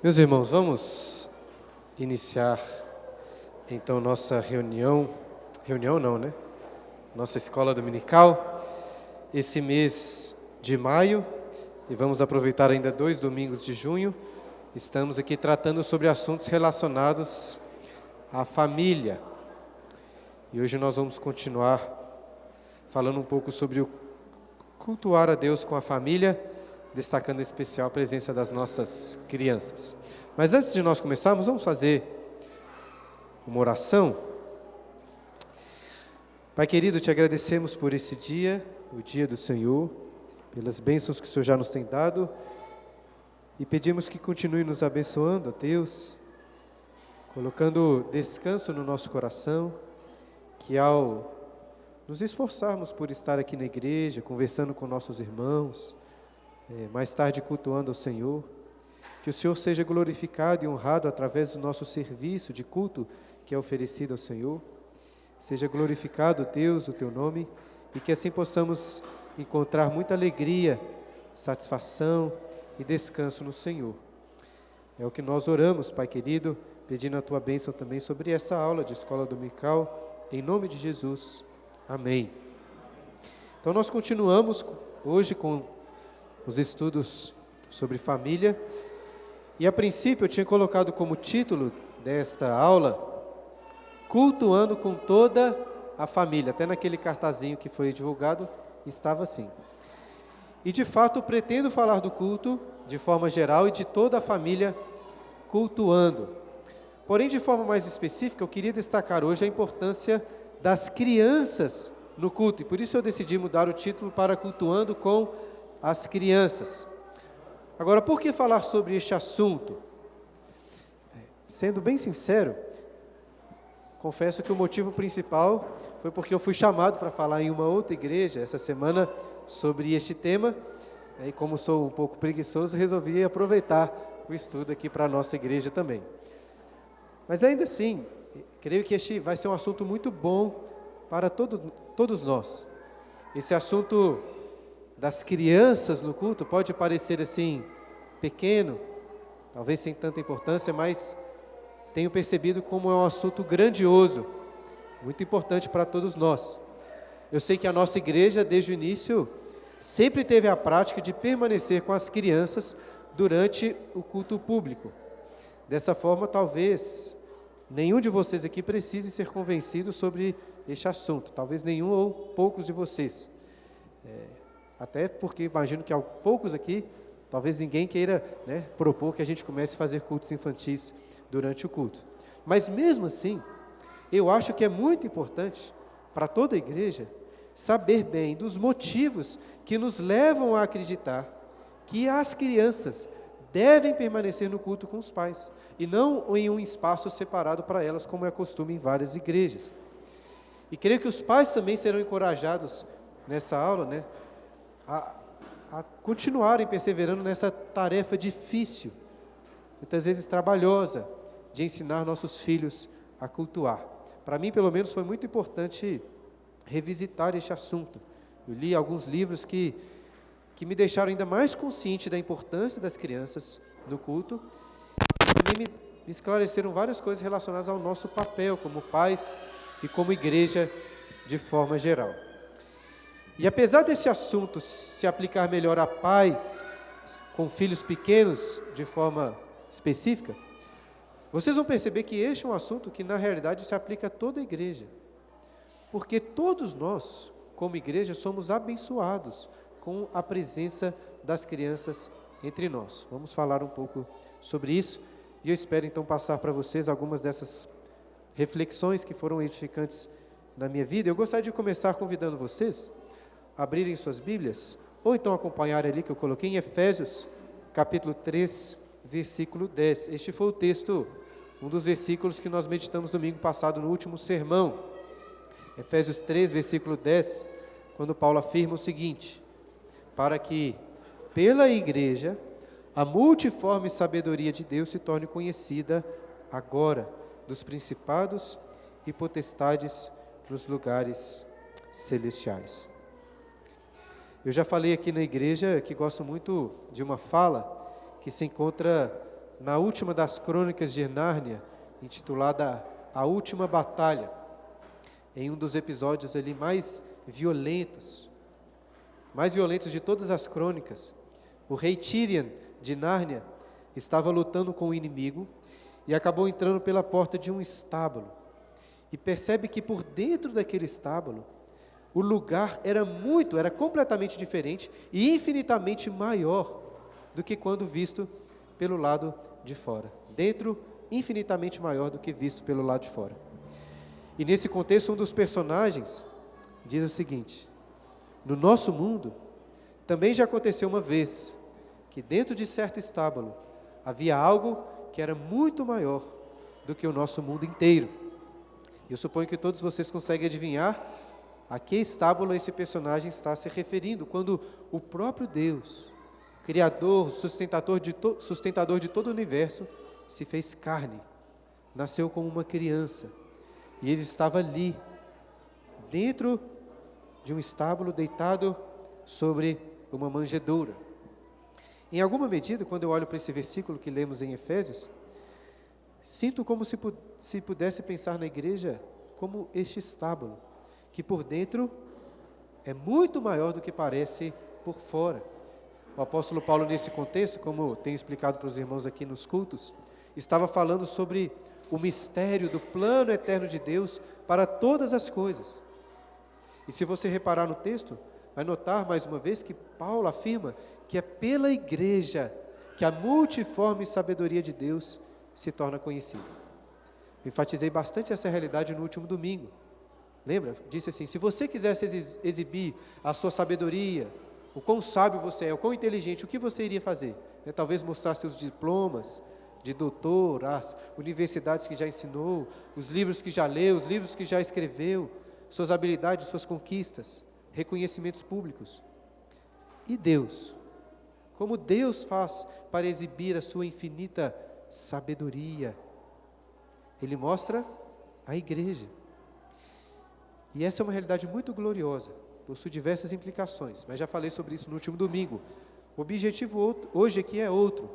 Meus irmãos, vamos iniciar então nossa reunião não, né? Nossa escola dominical, esse mês de maio, e vamos aproveitar ainda 2 domingos de junho. Estamos aqui tratando sobre assuntos relacionados à família. E hoje nós vamos continuar falando um pouco sobre o cultuar a Deus com a família, destacando em especial a presença das nossas crianças. Mas antes de nós começarmos, vamos fazer uma oração. Pai querido, te agradecemos por esse dia, o dia do Senhor, pelas bênçãos que o Senhor já nos tem dado, e pedimos que continue nos abençoando, ó Deus, colocando descanso no nosso coração, que ao nos esforçarmos por estar aqui na igreja, conversando com nossos irmãos, mais tarde cultuando ao Senhor, que o Senhor seja glorificado e honrado através do nosso serviço de culto que é oferecido ao Senhor. Seja glorificado, Deus, o Teu nome, e que assim possamos encontrar muita alegria, satisfação e descanso no Senhor. É o que nós oramos, Pai querido, pedindo a Tua bênção também sobre essa aula de escola dominical, em nome de Jesus. Amém. Então nós continuamos hoje com os estudos sobre família, e a princípio eu tinha colocado como título desta aula, Cultuando com toda a família. Até naquele cartazinho que foi divulgado, estava assim. E de fato eu pretendo falar do culto de forma geral e de toda a família cultuando. Porém, de forma mais específica, eu queria destacar hoje a importância das crianças no culto. E por isso eu decidi mudar o título para Cultuando com as Crianças. Agora, por que falar sobre este assunto? Sendo bem sincero, confesso que o motivo principal foi porque eu fui chamado para falar em uma outra igreja essa semana sobre este tema, e como sou um pouco preguiçoso, resolvi aproveitar o estudo aqui para a nossa igreja também. Mas ainda assim, creio que este vai ser um assunto muito bom para todos nós. Esse assunto das crianças no culto pode parecer assim, pequeno, talvez sem tanta importância, mas tenho percebido como é um assunto grandioso, muito importante para todos nós. Eu sei que a nossa igreja, desde o início, sempre teve a prática de permanecer com as crianças durante o culto público. Dessa forma, talvez nenhum de vocês aqui precise ser convencido sobre este assunto, talvez nenhum ou poucos de vocês. Até porque imagino que há poucos aqui, talvez ninguém queira, propor que a gente comece a fazer cultos infantis durante o culto. Mas mesmo assim, eu acho que é muito importante para toda a igreja saber bem dos motivos que nos levam a acreditar que as crianças devem permanecer no culto com os pais, e não em um espaço separado para elas, como é costume em várias igrejas. E creio que os pais também serão encorajados nessa aula, a continuarem perseverando nessa tarefa difícil, muitas vezes trabalhosa, de ensinar nossos filhos a cultuar. Para mim, pelo menos, foi muito importante revisitar este assunto. Eu li alguns livros que me deixaram ainda mais consciente da importância das crianças no culto, e também me esclareceram várias coisas relacionadas ao nosso papel como pais e como igreja de forma geral. E apesar desse assunto se aplicar melhor a pais com filhos pequenos de forma específica, vocês vão perceber que este é um assunto que na realidade se aplica a toda a igreja. Porque todos nós, como igreja, somos abençoados com a presença das crianças entre nós. Vamos falar um pouco sobre isso, e eu espero então passar para vocês algumas dessas reflexões que foram edificantes na minha vida. Eu gostaria de começar convidando vocês a abrirem suas Bíblias, ou então acompanharem ali que eu coloquei em Efésios, capítulo 3, versículo 10. Este foi o texto, um dos versículos que nós meditamos domingo passado no último sermão. Efésios 3, versículo 10, quando Paulo afirma o seguinte: para que, pela igreja, a multiforme sabedoria de Deus se torne conhecida agora, dos principados e potestades nos lugares celestiais. Eu já falei aqui na igreja que gosto muito de uma fala que se encontra na última das crônicas de Nárnia, intitulada A Última Batalha, em um dos episódios ali mais violentos de todas as crônicas. O rei Tirian de Nárnia estava lutando com o inimigo e acabou entrando pela porta de um estábulo. E percebe que por dentro daquele estábulo, o lugar era completamente diferente e infinitamente maior do que quando visto pelo lado de fora. Dentro, infinitamente maior do que visto pelo lado de fora. E nesse contexto, um dos personagens diz o seguinte: no nosso mundo, também já aconteceu uma vez que dentro de certo estábulo havia algo que era muito maior do que o nosso mundo inteiro. Eu suponho que todos vocês conseguem adivinhar a que estábulo esse personagem está se referindo, quando o próprio Deus, Criador, sustentador de todo o universo, se fez carne, nasceu como uma criança, e ele estava ali, dentro de um estábulo, deitado sobre uma manjedoura. Em alguma medida, quando eu olho para esse versículo que lemos em Efésios, sinto como se pudesse pensar na igreja como este estábulo, que por dentro é muito maior do que parece por fora. O apóstolo Paulo, nesse contexto, como tenho explicado para os irmãos aqui nos cultos, estava falando sobre o mistério do plano eterno de Deus para todas as coisas. E se você reparar no texto, vai notar mais uma vez que Paulo afirma que é pela igreja que a multiforme sabedoria de Deus se torna conhecida. Eu enfatizei bastante essa realidade no último domingo. Lembra? Disse assim: se você quisesse exibir a sua sabedoria, o quão sábio você é, o quão inteligente, o que você iria fazer? Talvez mostrar seus diplomas de doutor, as universidades que já ensinou, os livros que já leu, os livros que já escreveu, suas habilidades, suas conquistas, reconhecimentos públicos. E Deus? Como Deus faz para exibir a sua infinita sabedoria? Ele mostra a igreja. E essa é uma realidade muito gloriosa, possui diversas implicações, mas já falei sobre isso no último domingo. O objetivo hoje aqui é outro.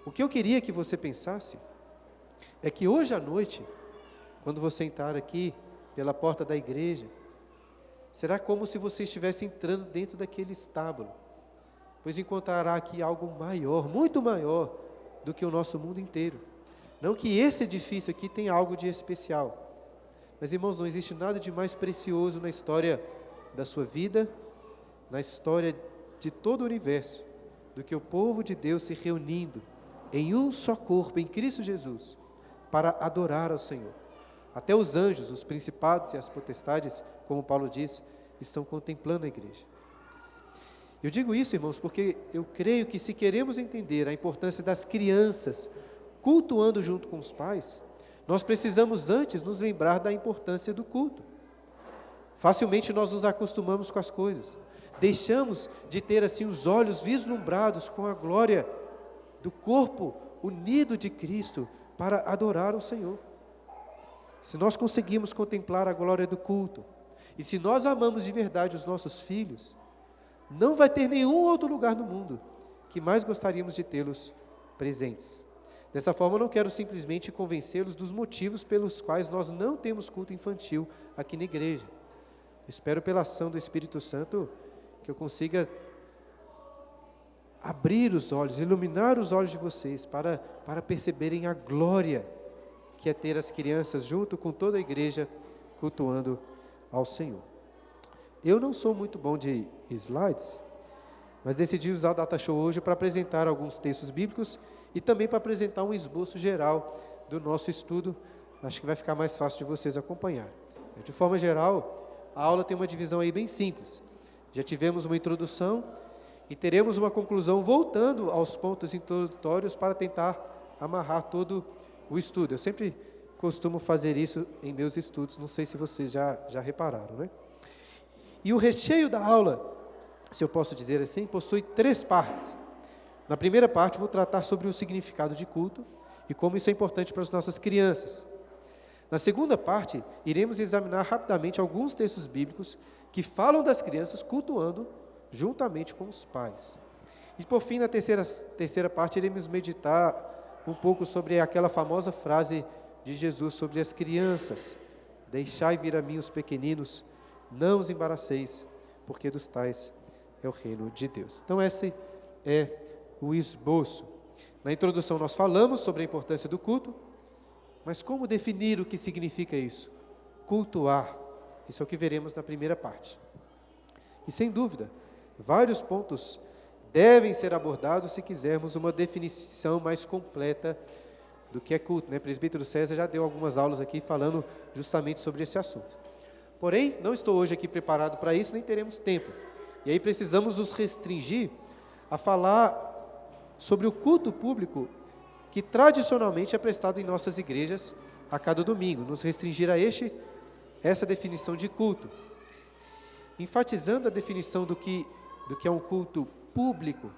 O que eu queria que você pensasse é que hoje à noite, quando você entrar aqui pela porta da igreja, será como se você estivesse entrando dentro daquele estábulo, pois encontrará aqui algo maior, muito maior do que o nosso mundo inteiro. Não que esse edifício aqui tenha algo de especial, mas, irmãos, não existe nada de mais precioso na história da sua vida, na história de todo o universo, do que o povo de Deus se reunindo em um só corpo, em Cristo Jesus, para adorar ao Senhor. Até os anjos, os principados e as potestades, como Paulo diz, estão contemplando a igreja. Eu digo isso, irmãos, porque eu creio que se queremos entender a importância das crianças cultuando junto com os pais, nós precisamos antes nos lembrar da importância do culto. Facilmente nós nos acostumamos com as coisas, deixamos de ter assim os olhos vislumbrados com a glória do corpo unido de Cristo para adorar o Senhor. Se nós conseguimos contemplar a glória do culto, e se nós amamos de verdade os nossos filhos, não vai ter nenhum outro lugar no mundo que mais gostaríamos de tê-los presentes. Dessa forma, eu não quero simplesmente convencê-los dos motivos pelos quais nós não temos culto infantil aqui na igreja. Eu espero, pela ação do Espírito Santo, que eu consiga abrir os olhos, iluminar os olhos de vocês para perceberem a glória que é ter as crianças junto com toda a igreja cultuando ao Senhor. Eu não sou muito bom de slides, mas decidi usar o Data Show hoje para apresentar alguns textos bíblicos e também para apresentar um esboço geral do nosso estudo. Acho que vai ficar mais fácil de vocês acompanhar. De forma geral, a aula tem uma divisão aí bem simples. Já tivemos uma introdução e teremos uma conclusão voltando aos pontos introdutórios para tentar amarrar todo o estudo. Eu sempre costumo fazer isso em meus estudos, não sei se vocês já repararam, né? E o recheio da aula, se eu posso dizer assim, possui 3 partes. Na primeira parte, vou tratar sobre o significado de culto e como isso é importante para as nossas crianças. Na segunda parte, iremos examinar rapidamente alguns textos bíblicos que falam das crianças cultuando juntamente com os pais. E por fim, na terceira parte, iremos meditar um pouco sobre aquela famosa frase de Jesus sobre as crianças: deixai vir a mim os pequeninos, não os embaraceis, porque dos tais é o reino de Deus. Então esse é o esboço. Na introdução nós falamos sobre a importância do culto, mas como definir o que significa isso? Cultuar. Isso é o que veremos na primeira parte. E sem dúvida, vários pontos devem ser abordados se quisermos uma definição mais completa do que é culto, né? O presbítero César já deu algumas aulas aqui falando justamente sobre esse assunto. Porém, não estou hoje aqui preparado para isso, nem teremos tempo. E aí precisamos nos restringir a falar sobre o culto público que tradicionalmente é prestado em nossas igrejas a cada domingo, nos restringir a essa definição de culto. Enfatizando a definição do que é um culto público,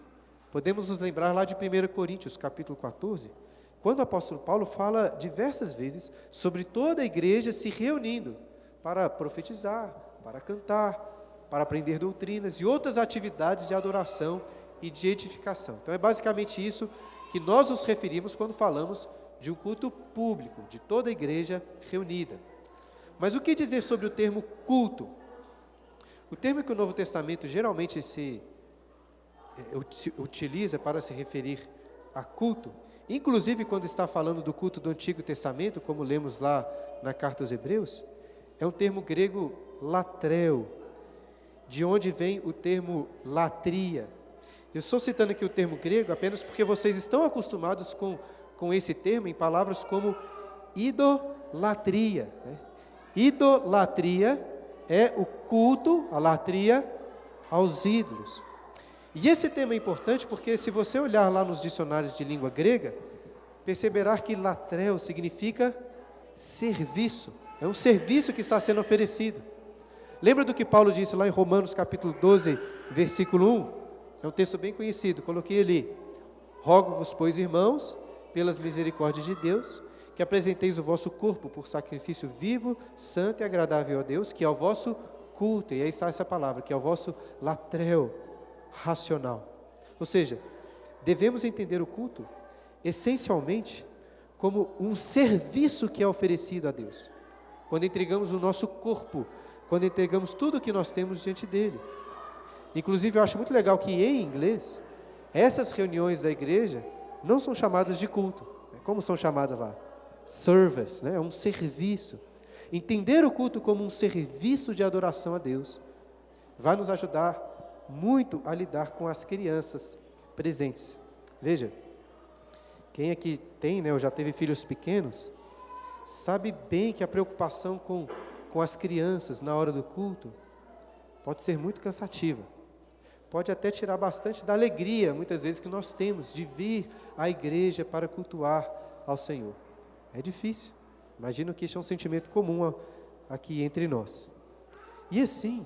podemos nos lembrar lá de 1 Coríntios, capítulo 14, quando o apóstolo Paulo fala diversas vezes sobre toda a igreja se reunindo para profetizar, para cantar, para aprender doutrinas e outras atividades de adoração e de edificação. Então é basicamente isso que nós nos referimos quando falamos de um culto público, de toda a igreja reunida. Mas o que dizer sobre o termo culto? O termo que o Novo Testamento geralmente se utiliza para se referir a culto, inclusive quando está falando do culto do Antigo Testamento, como lemos lá na carta aos Hebreus, é um termo grego latreu, de onde vem o termo latria. Eu estou citando aqui o termo grego apenas porque vocês estão acostumados com esse termo em palavras como idolatria, né? Idolatria é o culto, a latria, aos ídolos. E esse tema é importante porque se você olhar lá nos dicionários de língua grega, perceberá que latreu significa serviço. É um serviço que está sendo oferecido. Lembra do que Paulo disse lá em Romanos capítulo 12, versículo 1? É um texto bem conhecido, coloquei ali: rogo-vos, pois, irmãos, pelas misericórdias de Deus, que apresenteis o vosso corpo por sacrifício vivo, santo e agradável a Deus, que é o vosso culto. E aí está essa palavra, que é o vosso latreu, racional. Ou seja, devemos entender o culto essencialmente como um serviço que é oferecido a Deus. Quando entregamos o nosso corpo, quando entregamos tudo o que nós temos diante dele. Inclusive, eu acho muito legal que em inglês, essas reuniões da igreja não são chamadas de culto. Como são chamadas lá? Service, né? É um serviço. Entender o culto como um serviço de adoração a Deus vai nos ajudar muito a lidar com as crianças presentes. Veja, quem aqui tem, né, ou já teve filhos pequenos, sabe bem que a preocupação com as crianças na hora do culto pode ser muito cansativa. Pode até tirar bastante da alegria, muitas vezes, que nós temos de vir à igreja para cultuar ao Senhor. É difícil. Imagino que isso é um sentimento comum aqui entre nós. E assim,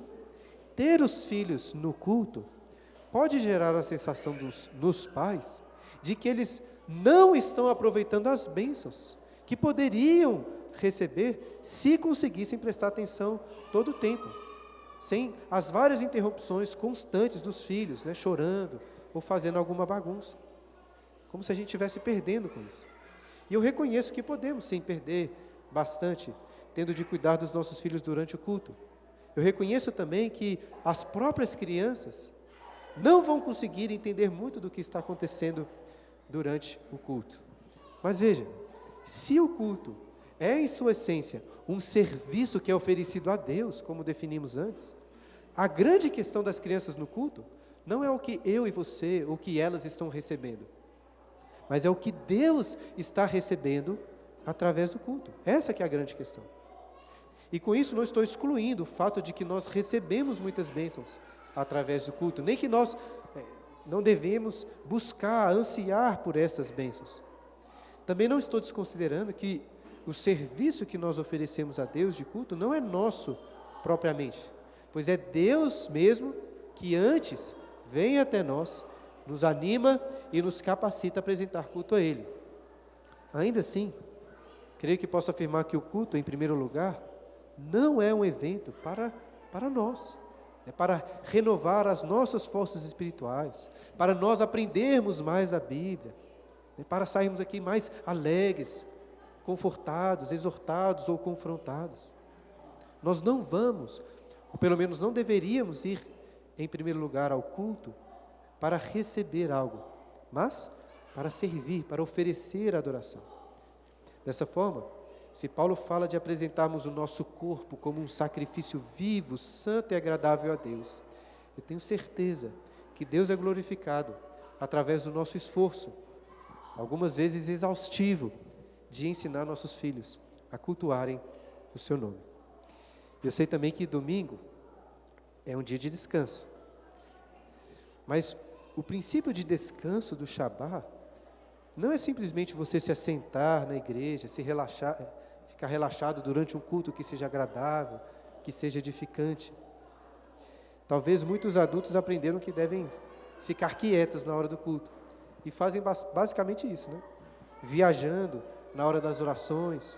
ter os filhos no culto pode gerar a sensação nos pais de que eles não estão aproveitando as bênçãos que poderiam receber se conseguissem prestar atenção todo o tempo, sem as várias interrupções constantes dos filhos, né, chorando ou fazendo alguma bagunça, como se a gente estivesse perdendo com isso. E eu reconheço que podemos sim perder bastante, tendo de cuidar dos nossos filhos durante o culto. Eu reconheço também que as próprias crianças não vão conseguir entender muito do que está acontecendo durante o culto. Mas veja, se o culto é em sua essência um serviço que é oferecido a Deus, como definimos antes, a grande questão das crianças no culto não é o que eu e você, o que elas estão recebendo, mas é o que Deus está recebendo através do culto. Essa que é a grande questão. E com isso não estou excluindo o fato de que nós recebemos muitas bênçãos através do culto, nem que nós não devemos buscar, ansiar por essas bênçãos. Também não estou desconsiderando que o serviço que nós oferecemos a Deus de culto não é nosso propriamente, pois é Deus mesmo que antes vem até nós, nos anima e nos capacita a apresentar culto a Ele. Ainda assim, creio que posso afirmar que o culto, em primeiro lugar, não é um evento para nós, é para renovar as nossas forças espirituais, para nós aprendermos mais a Bíblia, para sairmos aqui mais alegres, confortados, exortados ou confrontados. Nós não vamos, ou pelo menos não deveríamos ir, em primeiro lugar, ao culto para receber algo, mas para servir, para oferecer adoração. Dessa forma, se Paulo fala de apresentarmos o nosso corpo como um sacrifício vivo, santo e agradável a Deus, eu tenho certeza que Deus é glorificado através do nosso esforço, algumas vezes exaustivo, de ensinar nossos filhos a cultuarem o seu nome. Eu sei também que domingo é um dia de descanso, mas o princípio de descanso do Shabá não é simplesmente você se assentar na igreja, se relaxar, ficar relaxado durante um culto que seja agradável, que seja edificante. Talvez muitos adultos aprenderam que devem ficar quietos na hora do culto e fazem basicamente isso, né? Viajando na hora das orações,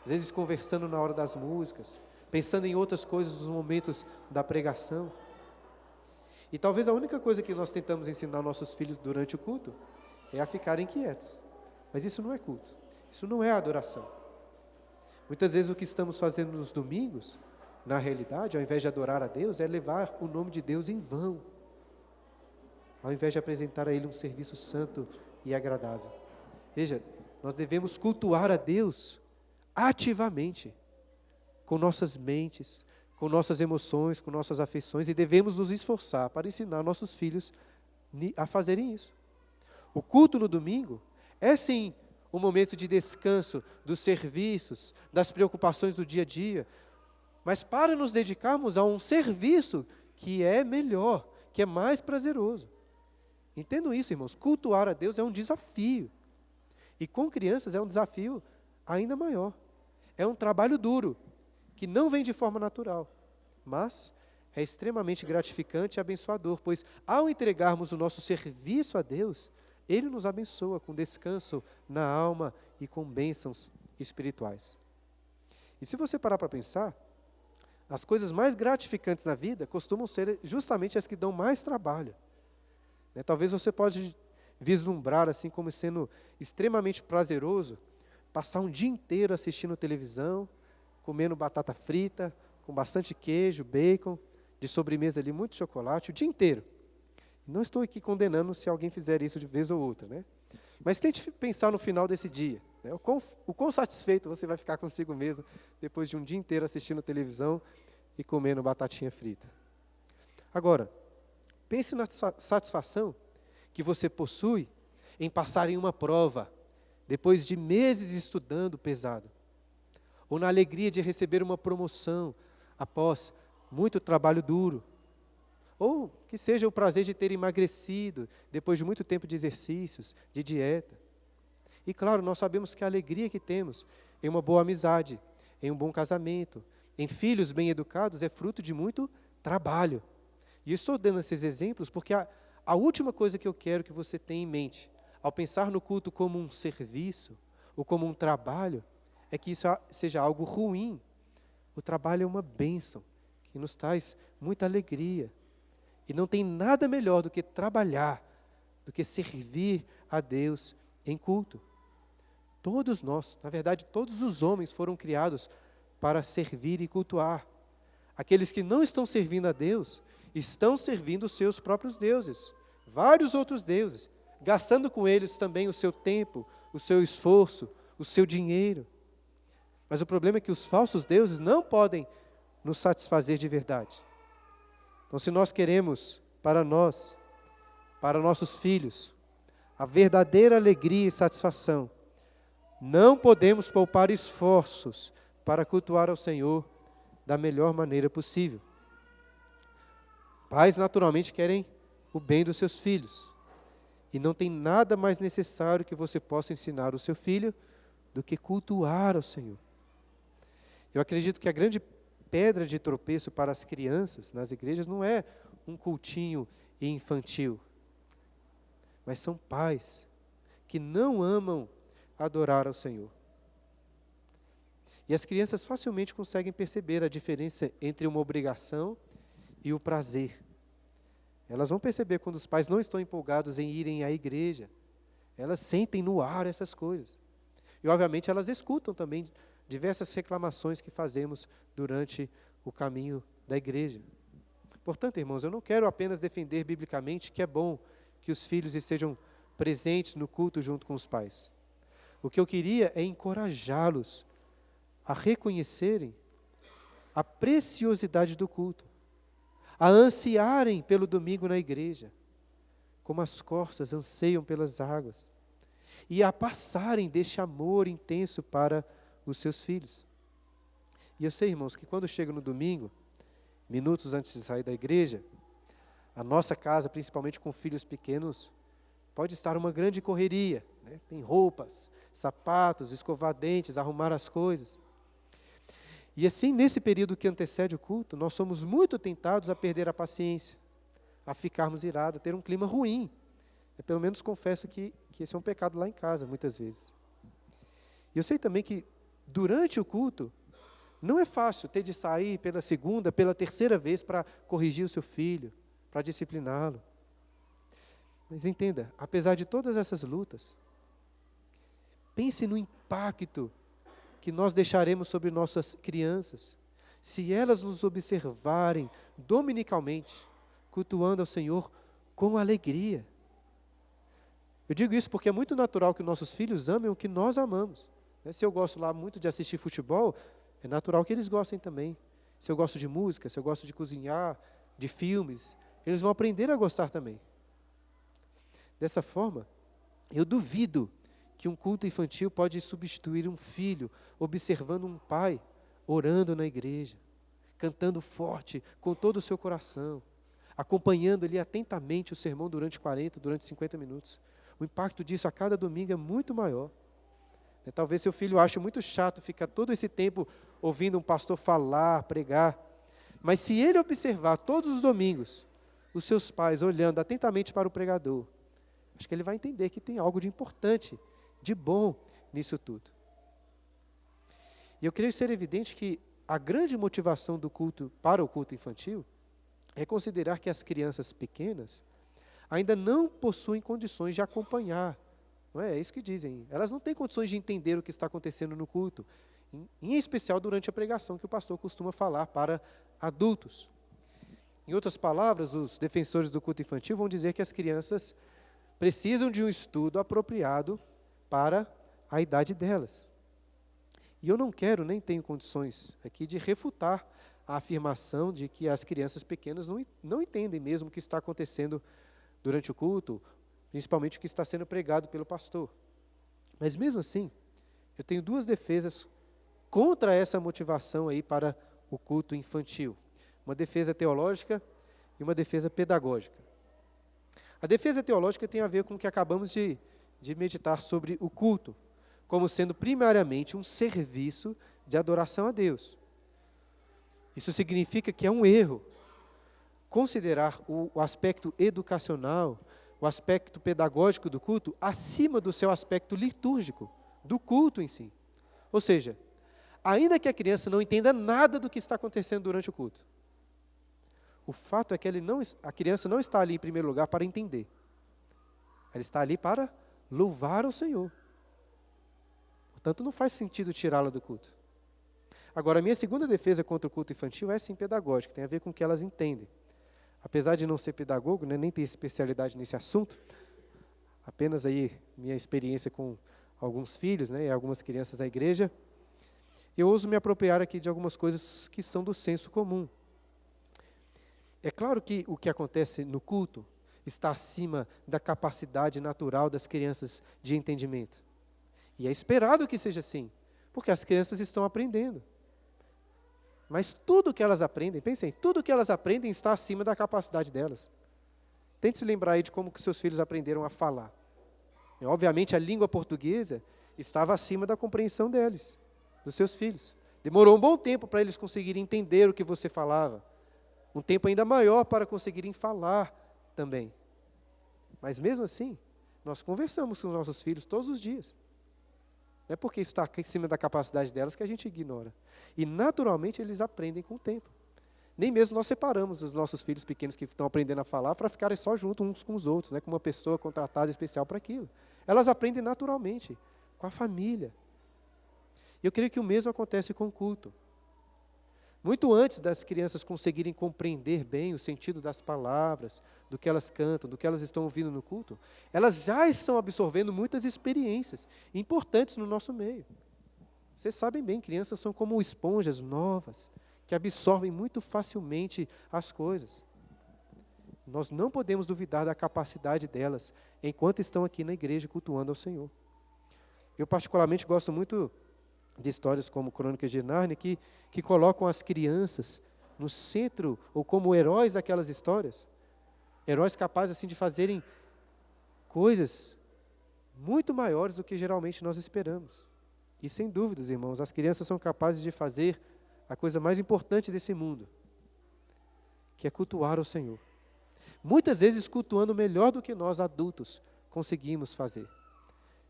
às vezes conversando na hora das músicas, pensando em outras coisas nos momentos da pregação. E talvez a única coisa que nós tentamos ensinar nossos filhos durante o culto é a ficarem quietos. Mas isso não é culto, isso não é adoração. Muitas vezes o que estamos fazendo nos domingos, na realidade, ao invés de adorar a Deus, é levar o nome de Deus em vão, ao invés de apresentar a Ele um serviço santo e agradável. Veja, nós devemos cultuar a Deus ativamente, com nossas mentes, com nossas emoções, com nossas afeições, e devemos nos esforçar para ensinar nossos filhos a fazerem isso. O culto no domingo é sim um momento de descanso dos serviços, das preocupações do dia a dia, mas para nos dedicarmos a um serviço que é melhor, que é mais prazeroso. Entendam isso, irmãos, cultuar a Deus é um desafio, e com crianças é um desafio ainda maior. É um trabalho duro, que não vem de forma natural, mas é extremamente gratificante e abençoador, pois ao entregarmos o nosso serviço a Deus, Ele nos abençoa com descanso na alma e com bênçãos espirituais. E se você parar para pensar, as coisas mais gratificantes na vida costumam ser justamente as que dão mais trabalho. Talvez você pode vislumbrar assim como sendo extremamente prazeroso passar um dia inteiro assistindo televisão, comendo batata frita, com bastante queijo, bacon, de sobremesa ali, muito chocolate, o dia inteiro. Não estou aqui condenando se alguém fizer isso de vez ou outra, né? Mas tente pensar no final desse dia, né? O quão satisfeito você vai ficar consigo mesmo depois de um dia inteiro assistindo televisão e comendo batatinha frita. Agora, pense na satisfação que você possui em passar em uma prova, depois de meses estudando pesado, ou na alegria de receber uma promoção após muito trabalho duro, ou que seja o prazer de ter emagrecido depois de muito tempo de exercícios, de dieta. E claro, nós sabemos que a alegria que temos em uma boa amizade, em um bom casamento, em filhos bem educados é fruto de muito trabalho. E eu estou dando esses exemplos porque a última coisa que eu quero que você tenha em mente, ao pensar no culto como um serviço, ou como um trabalho, é que isso seja algo ruim. O trabalho é uma bênção, que nos traz muita alegria. E não tem nada melhor do que trabalhar, do que servir a Deus em culto. Todos nós, na verdade, todos os homens foram criados para servir e cultuar. Aqueles que não estão servindo a Deus, estão servindo os seus próprios deuses, vários outros deuses, gastando com eles também o seu tempo, o seu esforço, o seu dinheiro. Mas o problema é que os falsos deuses não podem nos satisfazer de verdade. Então, se nós queremos para nós, para nossos filhos, a verdadeira alegria e satisfação, não podemos poupar esforços para cultuar ao Senhor da melhor maneira possível. Pais naturalmente querem o bem dos seus filhos, e não tem nada mais necessário que você possa ensinar o seu filho do que cultuar ao Senhor. Eu acredito que a grande pedra de tropeço para as crianças nas igrejas não é um cultinho infantil, mas são pais que não amam adorar ao Senhor. E as crianças facilmente conseguem perceber a diferença entre uma obrigação e o prazer. Elas vão perceber quando os pais não estão empolgados em irem à igreja. Elas sentem no ar essas coisas. E, obviamente, elas escutam também diversas reclamações que fazemos durante o caminho da igreja. Portanto, irmãos, eu não quero apenas defender biblicamente que é bom que os filhos estejam presentes no culto junto com os pais. O que eu queria é encorajá-los a reconhecerem a preciosidade do culto, a ansiarem pelo domingo na igreja, como as corças anseiam pelas águas, e a passarem deste amor intenso para os seus filhos. E eu sei, irmãos, que quando chega no domingo, minutos antes de sair da igreja, a nossa casa, principalmente com filhos pequenos, pode estar uma grande correria, né? Tem roupas, sapatos, escovar dentes, arrumar as coisas. E assim, nesse período que antecede o culto, nós somos muito tentados a perder a paciência, a ficarmos irados, a ter um clima ruim. Eu, pelo menos, confesso que esse é um pecado lá em casa, muitas vezes. E eu sei também que, durante o culto, não é fácil ter de sair pela segunda, pela terceira vez para corrigir o seu filho, para discipliná-lo. Mas entenda, apesar de todas essas lutas, pense no impacto que nós deixaremos sobre nossas crianças, se elas nos observarem dominicalmente, cultuando ao Senhor com alegria. Eu digo isso porque é muito natural que nossos filhos amem o que nós amamos. Se eu gosto lá muito de assistir futebol, é natural que eles gostem também. Se eu gosto de música, se eu gosto de cozinhar, de filmes, eles vão aprender a gostar também. Dessa forma, eu duvido que um culto infantil pode substituir um filho observando um pai orando na igreja, cantando forte, com todo o seu coração, acompanhando ali atentamente o sermão durante 40, durante 50 minutos. O impacto disso a cada domingo é muito maior. Talvez seu filho ache muito chato ficar todo esse tempo ouvindo um pastor falar, pregar, mas se ele observar todos os domingos os seus pais olhando atentamente para o pregador, acho que ele vai entender que tem algo de importante, de bom nisso tudo. E eu creio ser evidente que a grande motivação do culto para o culto infantil é considerar que as crianças pequenas ainda não possuem condições de acompanhar. Não é isso que dizem. Elas não têm condições de entender o que está acontecendo no culto, em especial durante a pregação que o pastor costuma falar para adultos. Em outras palavras, os defensores do culto infantil vão dizer que as crianças precisam de um estudo apropriado para a idade delas. E eu não quero, nem tenho condições aqui de refutar a afirmação de que as crianças pequenas não entendem mesmo o que está acontecendo durante o culto, principalmente o que está sendo pregado pelo pastor. Mas mesmo assim, eu tenho duas defesas contra essa motivação aí para o culto infantil. Uma defesa teológica e uma defesa pedagógica. A defesa teológica tem a ver com o que acabamos de meditar sobre o culto, como sendo primariamente um serviço de adoração a Deus. Isso significa que é um erro considerar o aspecto educacional, o aspecto pedagógico do culto, acima do seu aspecto litúrgico, do culto em si. Ou seja, ainda que a criança não entenda nada do que está acontecendo durante o culto, o fato é que a criança não está ali em primeiro lugar para entender. Ela está ali para louvar ao Senhor. Portanto, não faz sentido tirá-la do culto. Agora, a minha segunda defesa contra o culto infantil é sim pedagógica, tem a ver com o que elas entendem. Apesar de não ser pedagogo, né, nem ter especialidade nesse assunto, apenas aí minha experiência com alguns filhos, né, e algumas crianças da igreja, eu ouso me apropriar aqui de algumas coisas que são do senso comum. É claro que o que acontece no culto está acima da capacidade natural das crianças de entendimento. E é esperado que seja assim, porque as crianças estão aprendendo. Mas tudo que elas aprendem, pensem, tudo que elas aprendem está acima da capacidade delas. Tente se lembrar aí de como que seus filhos aprenderam a falar. E, obviamente, a língua portuguesa estava acima da compreensão deles, dos seus filhos. Demorou um bom tempo para eles conseguirem entender o que você falava. Um tempo ainda maior para conseguirem falar também. Mas mesmo assim, nós conversamos com os nossos filhos todos os dias. Não é porque está em cima da capacidade delas que a gente ignora. E naturalmente eles aprendem com o tempo. Nem mesmo nós separamos os nossos filhos pequenos que estão aprendendo a falar para ficarem só juntos uns com os outros, né, com uma pessoa contratada especial para aquilo. Elas aprendem naturalmente, com a família. E eu creio que o mesmo acontece com o culto. Muito antes das crianças conseguirem compreender bem o sentido das palavras, do que elas cantam, do que elas estão ouvindo no culto, elas já estão absorvendo muitas experiências importantes no nosso meio. Vocês sabem bem, crianças são como esponjas novas, que absorvem muito facilmente as coisas. Nós não podemos duvidar da capacidade delas, enquanto estão aqui na igreja cultuando ao Senhor. Eu particularmente gosto muito de histórias como Crônicas de Nárnia, que colocam as crianças no centro, ou como heróis daquelas histórias. Heróis capazes assim, de fazerem coisas muito maiores do que geralmente nós esperamos. E sem dúvidas, irmãos, as crianças são capazes de fazer a coisa mais importante desse mundo, que é cultuar o Senhor. Muitas vezes cultuando melhor do que nós adultos conseguimos fazer.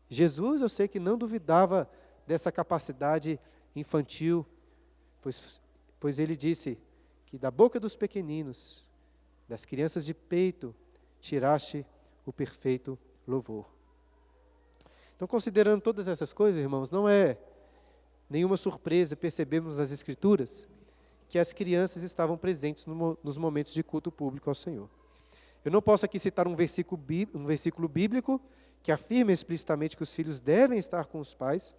Jesus, eu sei que não duvidava dessa capacidade infantil, pois ele disse que da boca dos pequeninos, das crianças de peito, tiraste o perfeito louvor. Então, considerando todas essas coisas, irmãos, não é nenhuma surpresa percebermos nas Escrituras que as crianças estavam presentes nos momentos de culto público ao Senhor. Eu não posso aqui citar um versículo bíblico que afirma explicitamente que os filhos devem estar com os pais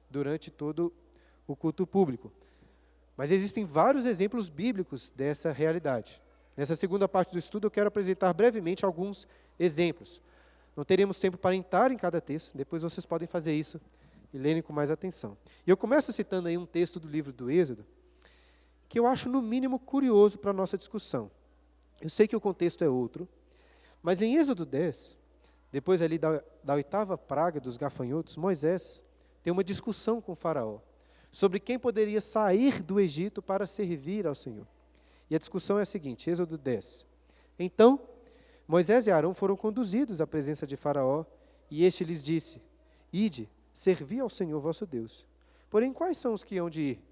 durante todo o culto público. Mas existem vários exemplos bíblicos dessa realidade. Nessa segunda parte do estudo, eu quero apresentar brevemente alguns exemplos. Não teremos tempo para entrar em cada texto, depois vocês podem fazer isso e lerem com mais atenção. E eu começo citando aí um texto do livro do Êxodo, que eu acho no mínimo curioso para a nossa discussão. Eu sei que o contexto é outro, mas em Êxodo 10, depois ali da 8ª praga dos gafanhotos, Moisés tem uma discussão com o faraó sobre quem poderia sair do Egito para servir ao Senhor. E a discussão é a seguinte, Êxodo 10. Então, Moisés e Arão foram conduzidos à presença de faraó, e este lhes disse, ide, servi ao Senhor vosso Deus. Porém, quais são os que hão de ir?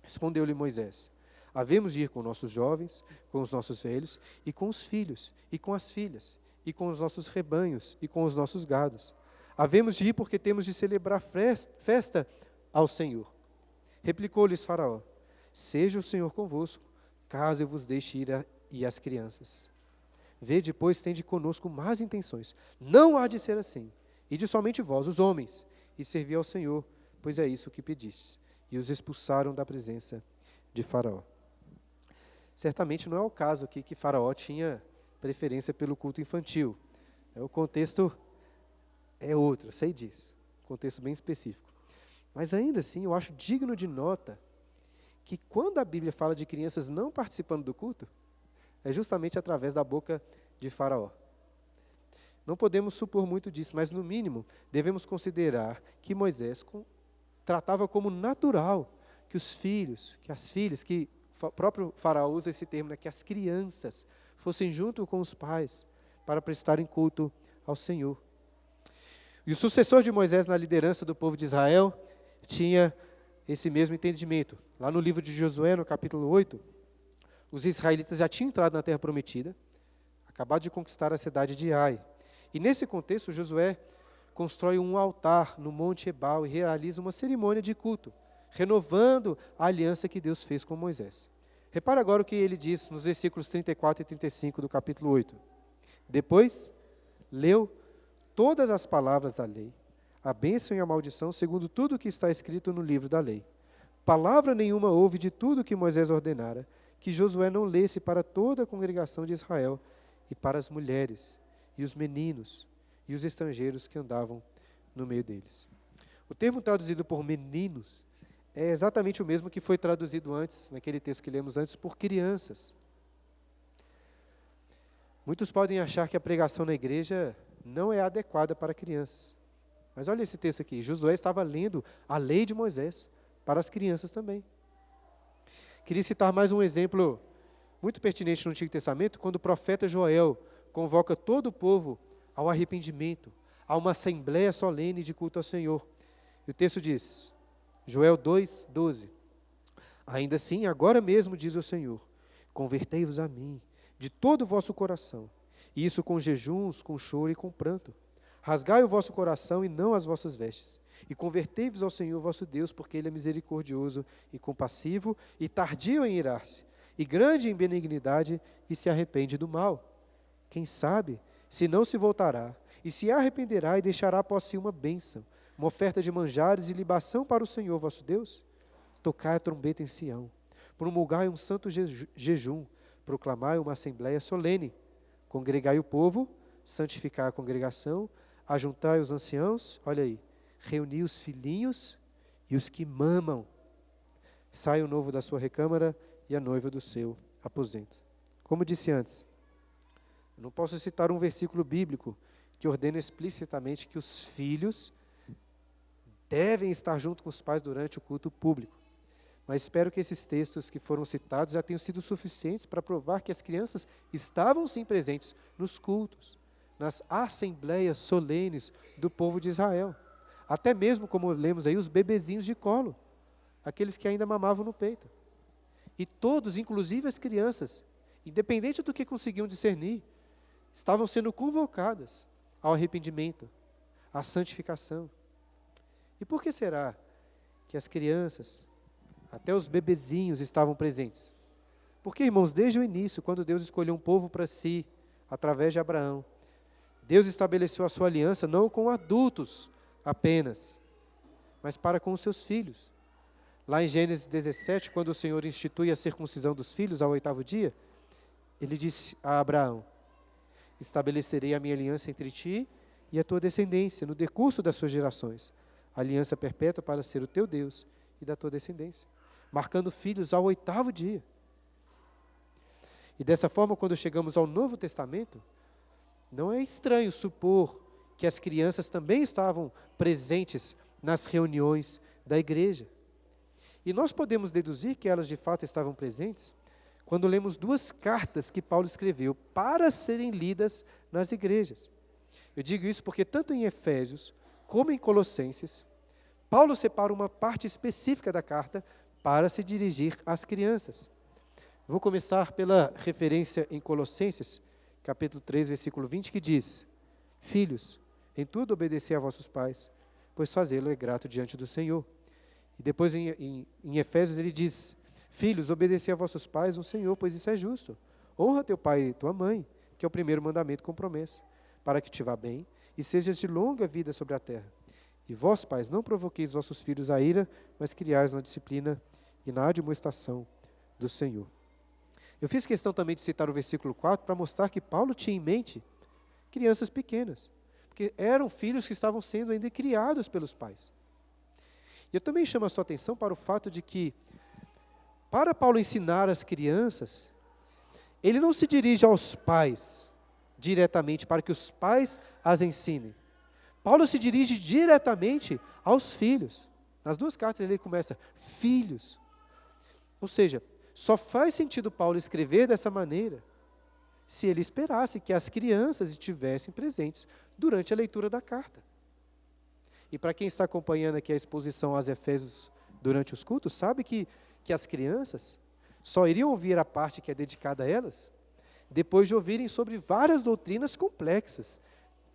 Respondeu-lhe Moisés, havemos de ir com nossos jovens, com os nossos velhos, e com os filhos, e com as filhas, e com os nossos rebanhos, e com os nossos gados. Havemos de ir porque temos de celebrar festa ao Senhor. Replicou-lhes Faraó, seja o Senhor convosco, caso eu vos deixe ir e as crianças. Vede, pois, tende conosco más intenções. Não há de ser assim. Ide somente vós, os homens, e servi ao Senhor, pois é isso que pedistes. E os expulsaram da presença de Faraó. Certamente não é o caso aqui que Faraó tinha preferência pelo culto infantil. O contexto é outro, eu sei disso. Contexto bem específico. Mas ainda assim, eu acho digno de nota que quando a Bíblia fala de crianças não participando do culto, é justamente através da boca de Faraó. Não podemos supor muito disso, mas no mínimo devemos considerar que Moisés tratava como natural que os filhos, que as filhas, que o próprio Faraó usa esse termo, né, que as crianças fossem junto com os pais para prestarem culto ao Senhor. E o sucessor de Moisés na liderança do povo de Israel tinha esse mesmo entendimento. Lá no livro de Josué, no capítulo 8, os israelitas já tinham entrado na terra prometida, acabado de conquistar a cidade de Ai. E nesse contexto, Josué constrói um altar no Monte Ebal e realiza uma cerimônia de culto, renovando a aliança que Deus fez com Moisés. Repara agora o que ele diz nos versículos 34 e 35 do capítulo 8. Depois, leu todas as palavras da lei, a bênção e a maldição, segundo tudo o que está escrito no livro da lei. Palavra nenhuma houve de tudo que Moisés ordenara, que Josué não lesse para toda a congregação de Israel e para as mulheres, e os meninos, e os estrangeiros que andavam no meio deles. O termo traduzido por meninos é exatamente o mesmo que foi traduzido antes, naquele texto que lemos antes, por crianças. Muitos podem achar que a pregação na igreja não é adequada para crianças. Mas olha esse texto aqui, Josué estava lendo a lei de Moisés para as crianças também. Queria citar mais um exemplo muito pertinente no Antigo Testamento, quando o profeta Joel convoca todo o povo ao arrependimento, a uma assembleia solene de culto ao Senhor. E o texto diz, Joel 2:12, ainda assim, agora mesmo, diz o Senhor, convertei-vos a mim, de todo o vosso coração, e isso com jejuns, com choro e com pranto. Rasgai o vosso coração e não as vossas vestes, e convertei-vos ao Senhor vosso Deus, porque Ele é misericordioso e compassivo, e tardio em irar-se, e grande em benignidade, e se arrepende do mal. Quem sabe, se não se voltará, e se arrependerá, e deixará após si uma bênção, uma oferta de manjares e libação para o Senhor vosso Deus? Tocai a trombeta em Sião, promulgai um santo jejum, proclamai uma assembleia solene, congregai o povo, santificai a congregação, ajuntai os anciãos, olha aí, reuni os filhinhos e os que mamam. Sai o novo da sua recâmara e a noiva do seu aposento. Como disse antes, eu não posso citar um versículo bíblico que ordena explicitamente que os filhos devem estar junto com os pais durante o culto público. Mas espero que esses textos que foram citados já tenham sido suficientes para provar que as crianças estavam sim presentes nos cultos, nas assembleias solenes do povo de Israel. Até mesmo, como lemos aí, os bebezinhos de colo, aqueles que ainda mamavam no peito. E todos, inclusive as crianças, independente do que conseguiam discernir, estavam sendo convocadas ao arrependimento, à santificação. E por que será que as crianças, até os bebezinhos, estavam presentes? Porque, irmãos, desde o início, quando Deus escolheu um povo para si, através de Abraão, Deus estabeleceu a sua aliança não com adultos apenas, mas para com os seus filhos. Lá em Gênesis 17, quando o Senhor institui a circuncisão dos filhos ao 8º dia, Ele disse a Abraão: estabelecerei a minha aliança entre ti e a tua descendência no decurso das suas gerações, aliança perpétua para ser o teu Deus e da tua descendência, marcando filhos ao 8º dia. E dessa forma, quando chegamos ao Novo Testamento, não é estranho supor que as crianças também estavam presentes nas reuniões da igreja. E nós podemos deduzir que elas de fato estavam presentes quando lemos 2 cartas que Paulo escreveu para serem lidas nas igrejas. Eu digo isso porque tanto em Efésios como em Colossenses, Paulo separa uma parte específica da carta para se dirigir às crianças. Vou começar pela referência em Colossenses, capítulo 3, versículo 20, que diz: filhos, em tudo obedecei a vossos pais, pois fazê-lo é grato diante do Senhor. E depois em Efésios ele diz: filhos, obedecei a vossos pais no Senhor, pois isso é justo. Honra teu pai e tua mãe, que é o primeiro mandamento com promessa, para que te vá bem e sejas de longa vida sobre a terra. E vós, pais, não provoqueis vossos filhos à ira, mas criais na disciplina e na admoestação do Senhor. Eu fiz questão também de citar o versículo 4 para mostrar que Paulo tinha em mente crianças pequenas, porque eram filhos que estavam sendo ainda criados pelos pais. E eu também chamo a sua atenção para o fato de que, para Paulo ensinar as crianças, ele não se dirige aos pais diretamente para que os pais as ensinem. Paulo se dirige diretamente aos filhos. Nas 2 cartas ele começa, filhos. Ou seja, só faz sentido Paulo escrever dessa maneira se ele esperasse que as crianças estivessem presentes durante a leitura da carta. E para quem está acompanhando aqui a exposição aos Efésios durante os cultos, sabe que as crianças só iriam ouvir a parte que é dedicada a elas depois de ouvirem sobre várias doutrinas complexas: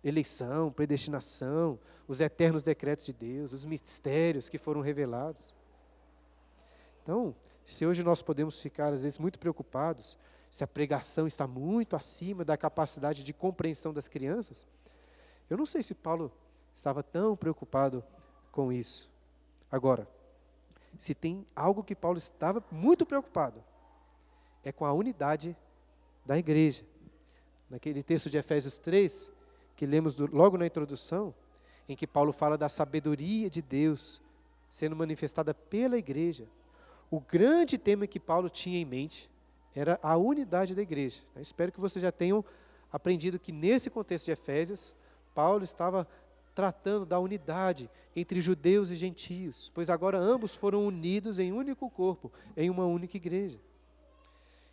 eleição, predestinação, os eternos decretos de Deus, os mistérios que foram revelados. Então, se hoje nós podemos ficar, às vezes, muito preocupados, se a pregação está muito acima da capacidade de compreensão das crianças, eu não sei se Paulo estava tão preocupado com isso. Agora, se tem algo que Paulo estava muito preocupado, é com a unidade da igreja. Naquele texto de Efésios 3, que lemos logo na introdução, em que Paulo fala da sabedoria de Deus sendo manifestada pela igreja, o grande tema que Paulo tinha em mente era a unidade da igreja. Eu espero que vocês já tenham aprendido que nesse contexto de Efésios, Paulo estava tratando da unidade entre judeus e gentios, pois agora ambos foram unidos em um único corpo, em uma única igreja.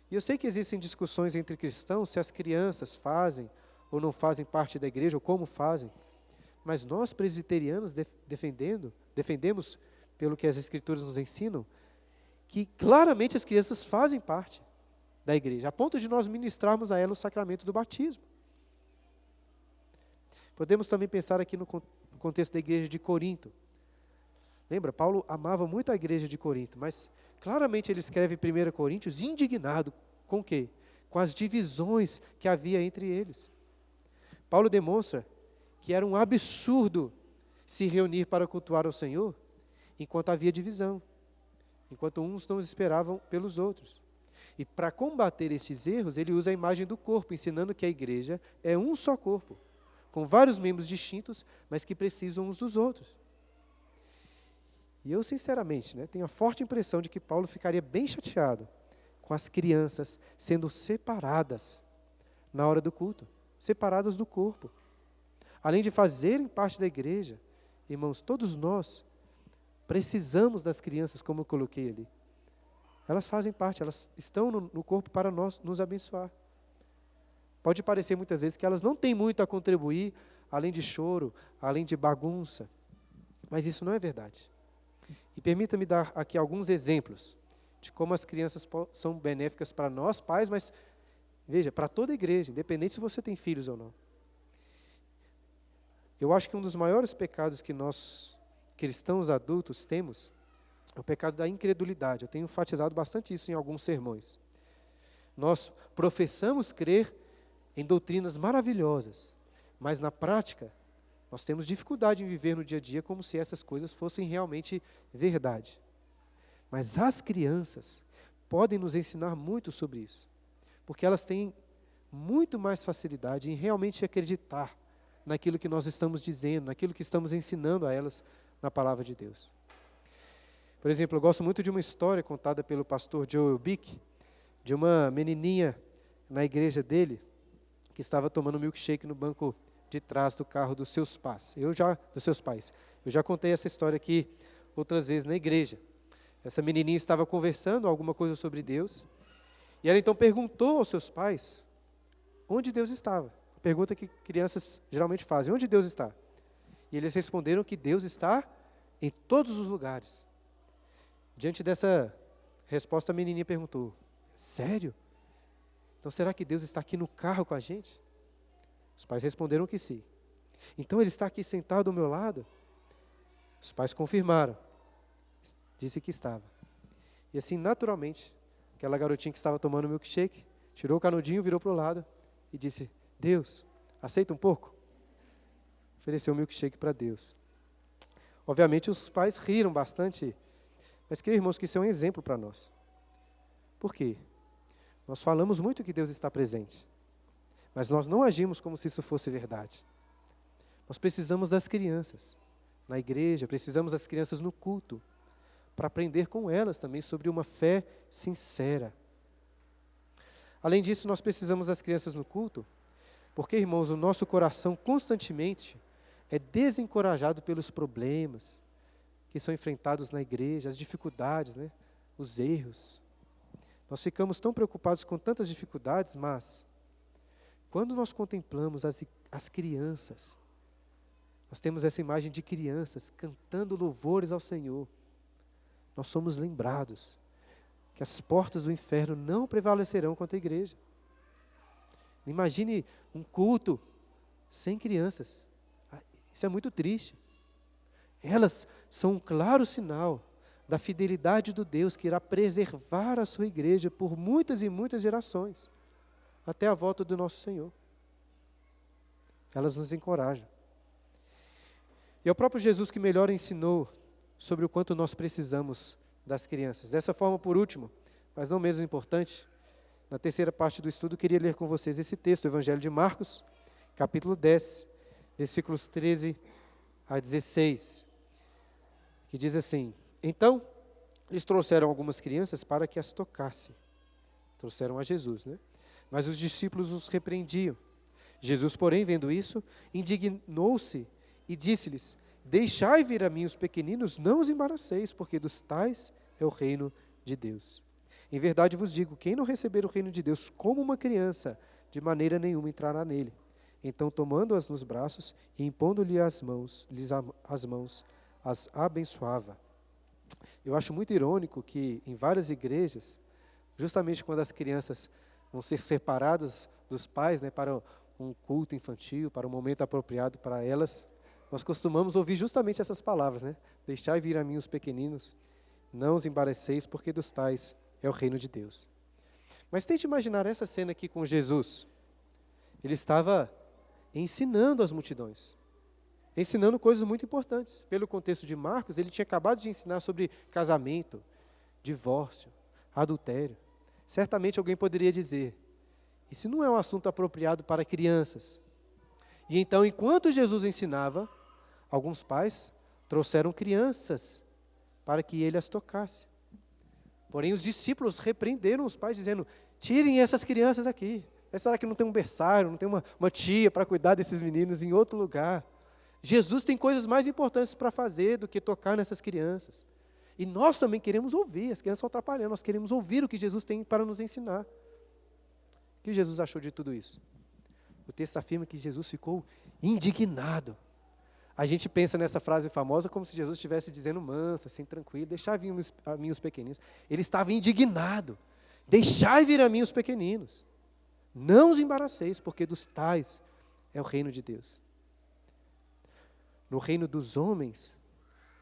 E eu sei que existem discussões entre cristãos se as crianças fazem ou não fazem parte da igreja, ou como fazem, mas nós presbiterianos defendemos, pelo que as Escrituras nos ensinam, que claramente as crianças fazem parte da igreja, a ponto de nós ministrarmos a ela o sacramento do batismo. Podemos também pensar aqui no contexto da igreja de Corinto. Lembra, Paulo amava muito a igreja de Corinto, mas claramente ele escreve em 1 Coríntios indignado com o quê? Com as divisões que havia entre eles. Paulo demonstra que era um absurdo se reunir para cultuar ao Senhor, enquanto havia divisão, enquanto uns não esperavam pelos outros. E para combater esses erros, ele usa a imagem do corpo, ensinando que a igreja é um só corpo, com vários membros distintos, mas que precisam uns dos outros. E eu, sinceramente, tenho a forte impressão de que Paulo ficaria bem chateado com as crianças sendo separadas na hora do culto, separadas do corpo. Além de fazerem parte da igreja, irmãos, todos nós precisamos das crianças, como eu coloquei ali. Elas fazem parte, elas estão no corpo para nos abençoar. Pode parecer muitas vezes que elas não têm muito a contribuir, além de choro, além de bagunça, mas isso não é verdade. E permita-me dar aqui alguns exemplos de como as crianças são benéficas para nós, pais, mas, veja, para toda a igreja, independente se você tem filhos ou não. Eu acho que um dos maiores pecados que nós, cristãos adultos, temos é o pecado da incredulidade. Eu tenho enfatizado bastante isso em alguns sermões. Nós professamos crer em doutrinas maravilhosas, mas na prática, nós temos dificuldade em viver no dia a dia como se essas coisas fossem realmente verdade. Mas as crianças podem nos ensinar muito sobre isso, porque elas têm muito mais facilidade em realmente acreditar naquilo que nós estamos dizendo, naquilo que estamos ensinando a elas na palavra de Deus. Por exemplo, eu gosto muito de uma história contada pelo pastor Joel Bick, de uma menininha na igreja dele, que estava tomando milkshake no banco de trás do carro dos seus pais. Eu já contei essa história aqui outras vezes na igreja. Essa menininha estava conversando alguma coisa sobre Deus, e ela então perguntou aos seus pais onde Deus estava. A pergunta que crianças geralmente fazem: onde Deus está? E eles responderam que Deus está em todos os lugares. Diante dessa resposta, a menininha perguntou: sério? Então será que Deus está aqui no carro com a gente? Os pais responderam que sim. Então ele está aqui sentado ao meu lado? Os pais confirmaram. Disse que estava. E assim, naturalmente, aquela garotinha que estava tomando milkshake, tirou o canudinho, virou para o lado e disse: Deus, aceita um pouco? Ofereceu o milkshake para Deus. Obviamente os pais riram bastante, mas queridos irmãos, que isso é um exemplo para nós. Por quê? Nós falamos muito que Deus está presente, mas nós não agimos como se isso fosse verdade. Nós precisamos das crianças na igreja, precisamos das crianças no culto, para aprender com elas também sobre uma fé sincera. Além disso, nós precisamos das crianças no culto, porque, irmãos, o nosso coração constantemente é desencorajado pelos problemas que são enfrentados na igreja, as dificuldades, os erros. Nós ficamos tão preocupados com tantas dificuldades, mas quando nós contemplamos as crianças, nós temos essa imagem de crianças cantando louvores ao Senhor, nós somos lembrados que as portas do inferno não prevalecerão contra a igreja. Imagine um culto sem crianças. Isso é muito triste. Elas são um claro sinal da fidelidade do Deus que irá preservar a sua igreja por muitas e muitas gerações, até a volta do nosso Senhor. Elas nos encorajam. E é o próprio Jesus que melhor ensinou sobre o quanto nós precisamos das crianças. Dessa forma, por último, mas não menos importante, na terceira parte do estudo, eu queria ler com vocês esse texto, o Evangelho de Marcos, capítulo 10, versículos 13 a 16, que diz assim: então, eles trouxeram algumas crianças para que as tocassem. Trouxeram a Jesus, Mas os discípulos os repreendiam. Jesus, porém, vendo isso, indignou-se e disse-lhes: deixai vir a mim os pequeninos, não os embaraceis, porque dos tais é o reino de Deus. Em verdade vos digo, quem não receber o reino de Deus como uma criança, de maneira nenhuma entrará nele. Então, tomando-as nos braços e impondo-lhes as mãos, as abençoava. Eu acho muito irônico que em várias igrejas, justamente quando as crianças vão ser separadas dos pais, para um culto infantil, para um momento apropriado para elas, nós costumamos ouvir justamente essas palavras, né? Deixai vir a mim os pequeninos, não os embaraceis, porque dos tais é o reino de Deus. Mas tente imaginar essa cena aqui com Jesus. Ele estava ensinando as multidões, ensinando coisas muito importantes. Pelo contexto de Marcos, ele tinha acabado de ensinar sobre casamento, divórcio, adultério. Certamente alguém poderia dizer, isso não é um assunto apropriado para crianças. E então, enquanto Jesus ensinava, alguns pais trouxeram crianças para que ele as tocasse. Porém, os discípulos repreenderam os pais, dizendo, tirem essas crianças aqui. Será que não tem um berçário, não tem uma tia para cuidar desses meninos em outro lugar? Jesus tem coisas mais importantes para fazer do que tocar nessas crianças. E nós também queremos ouvir, as crianças estão atrapalhando, nós queremos ouvir o que Jesus tem para nos ensinar. O que Jesus achou de tudo isso? O texto afirma que Jesus ficou indignado. A gente pensa nessa frase famosa como se Jesus estivesse dizendo manso, assim, tranquilo, deixai vir a mim os pequeninos. Ele estava indignado. Deixai vir a mim os pequeninos. Não os embaraceis, porque dos tais é o reino de Deus. No reino dos homens,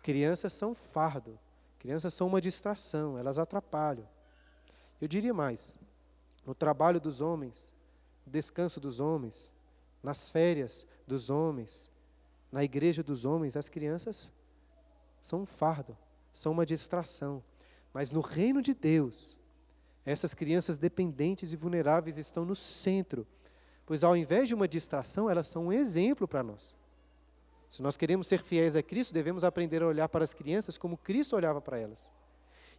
crianças são fardo, crianças são uma distração, elas atrapalham. Eu diria mais, no trabalho dos homens, no descanso dos homens, nas férias dos homens, na igreja dos homens, as crianças são um fardo, são uma distração. Mas no reino de Deus, essas crianças dependentes e vulneráveis estão no centro, pois ao invés de uma distração, elas são um exemplo para nós. Se nós queremos ser fiéis a Cristo, devemos aprender a olhar para as crianças como Cristo olhava para elas.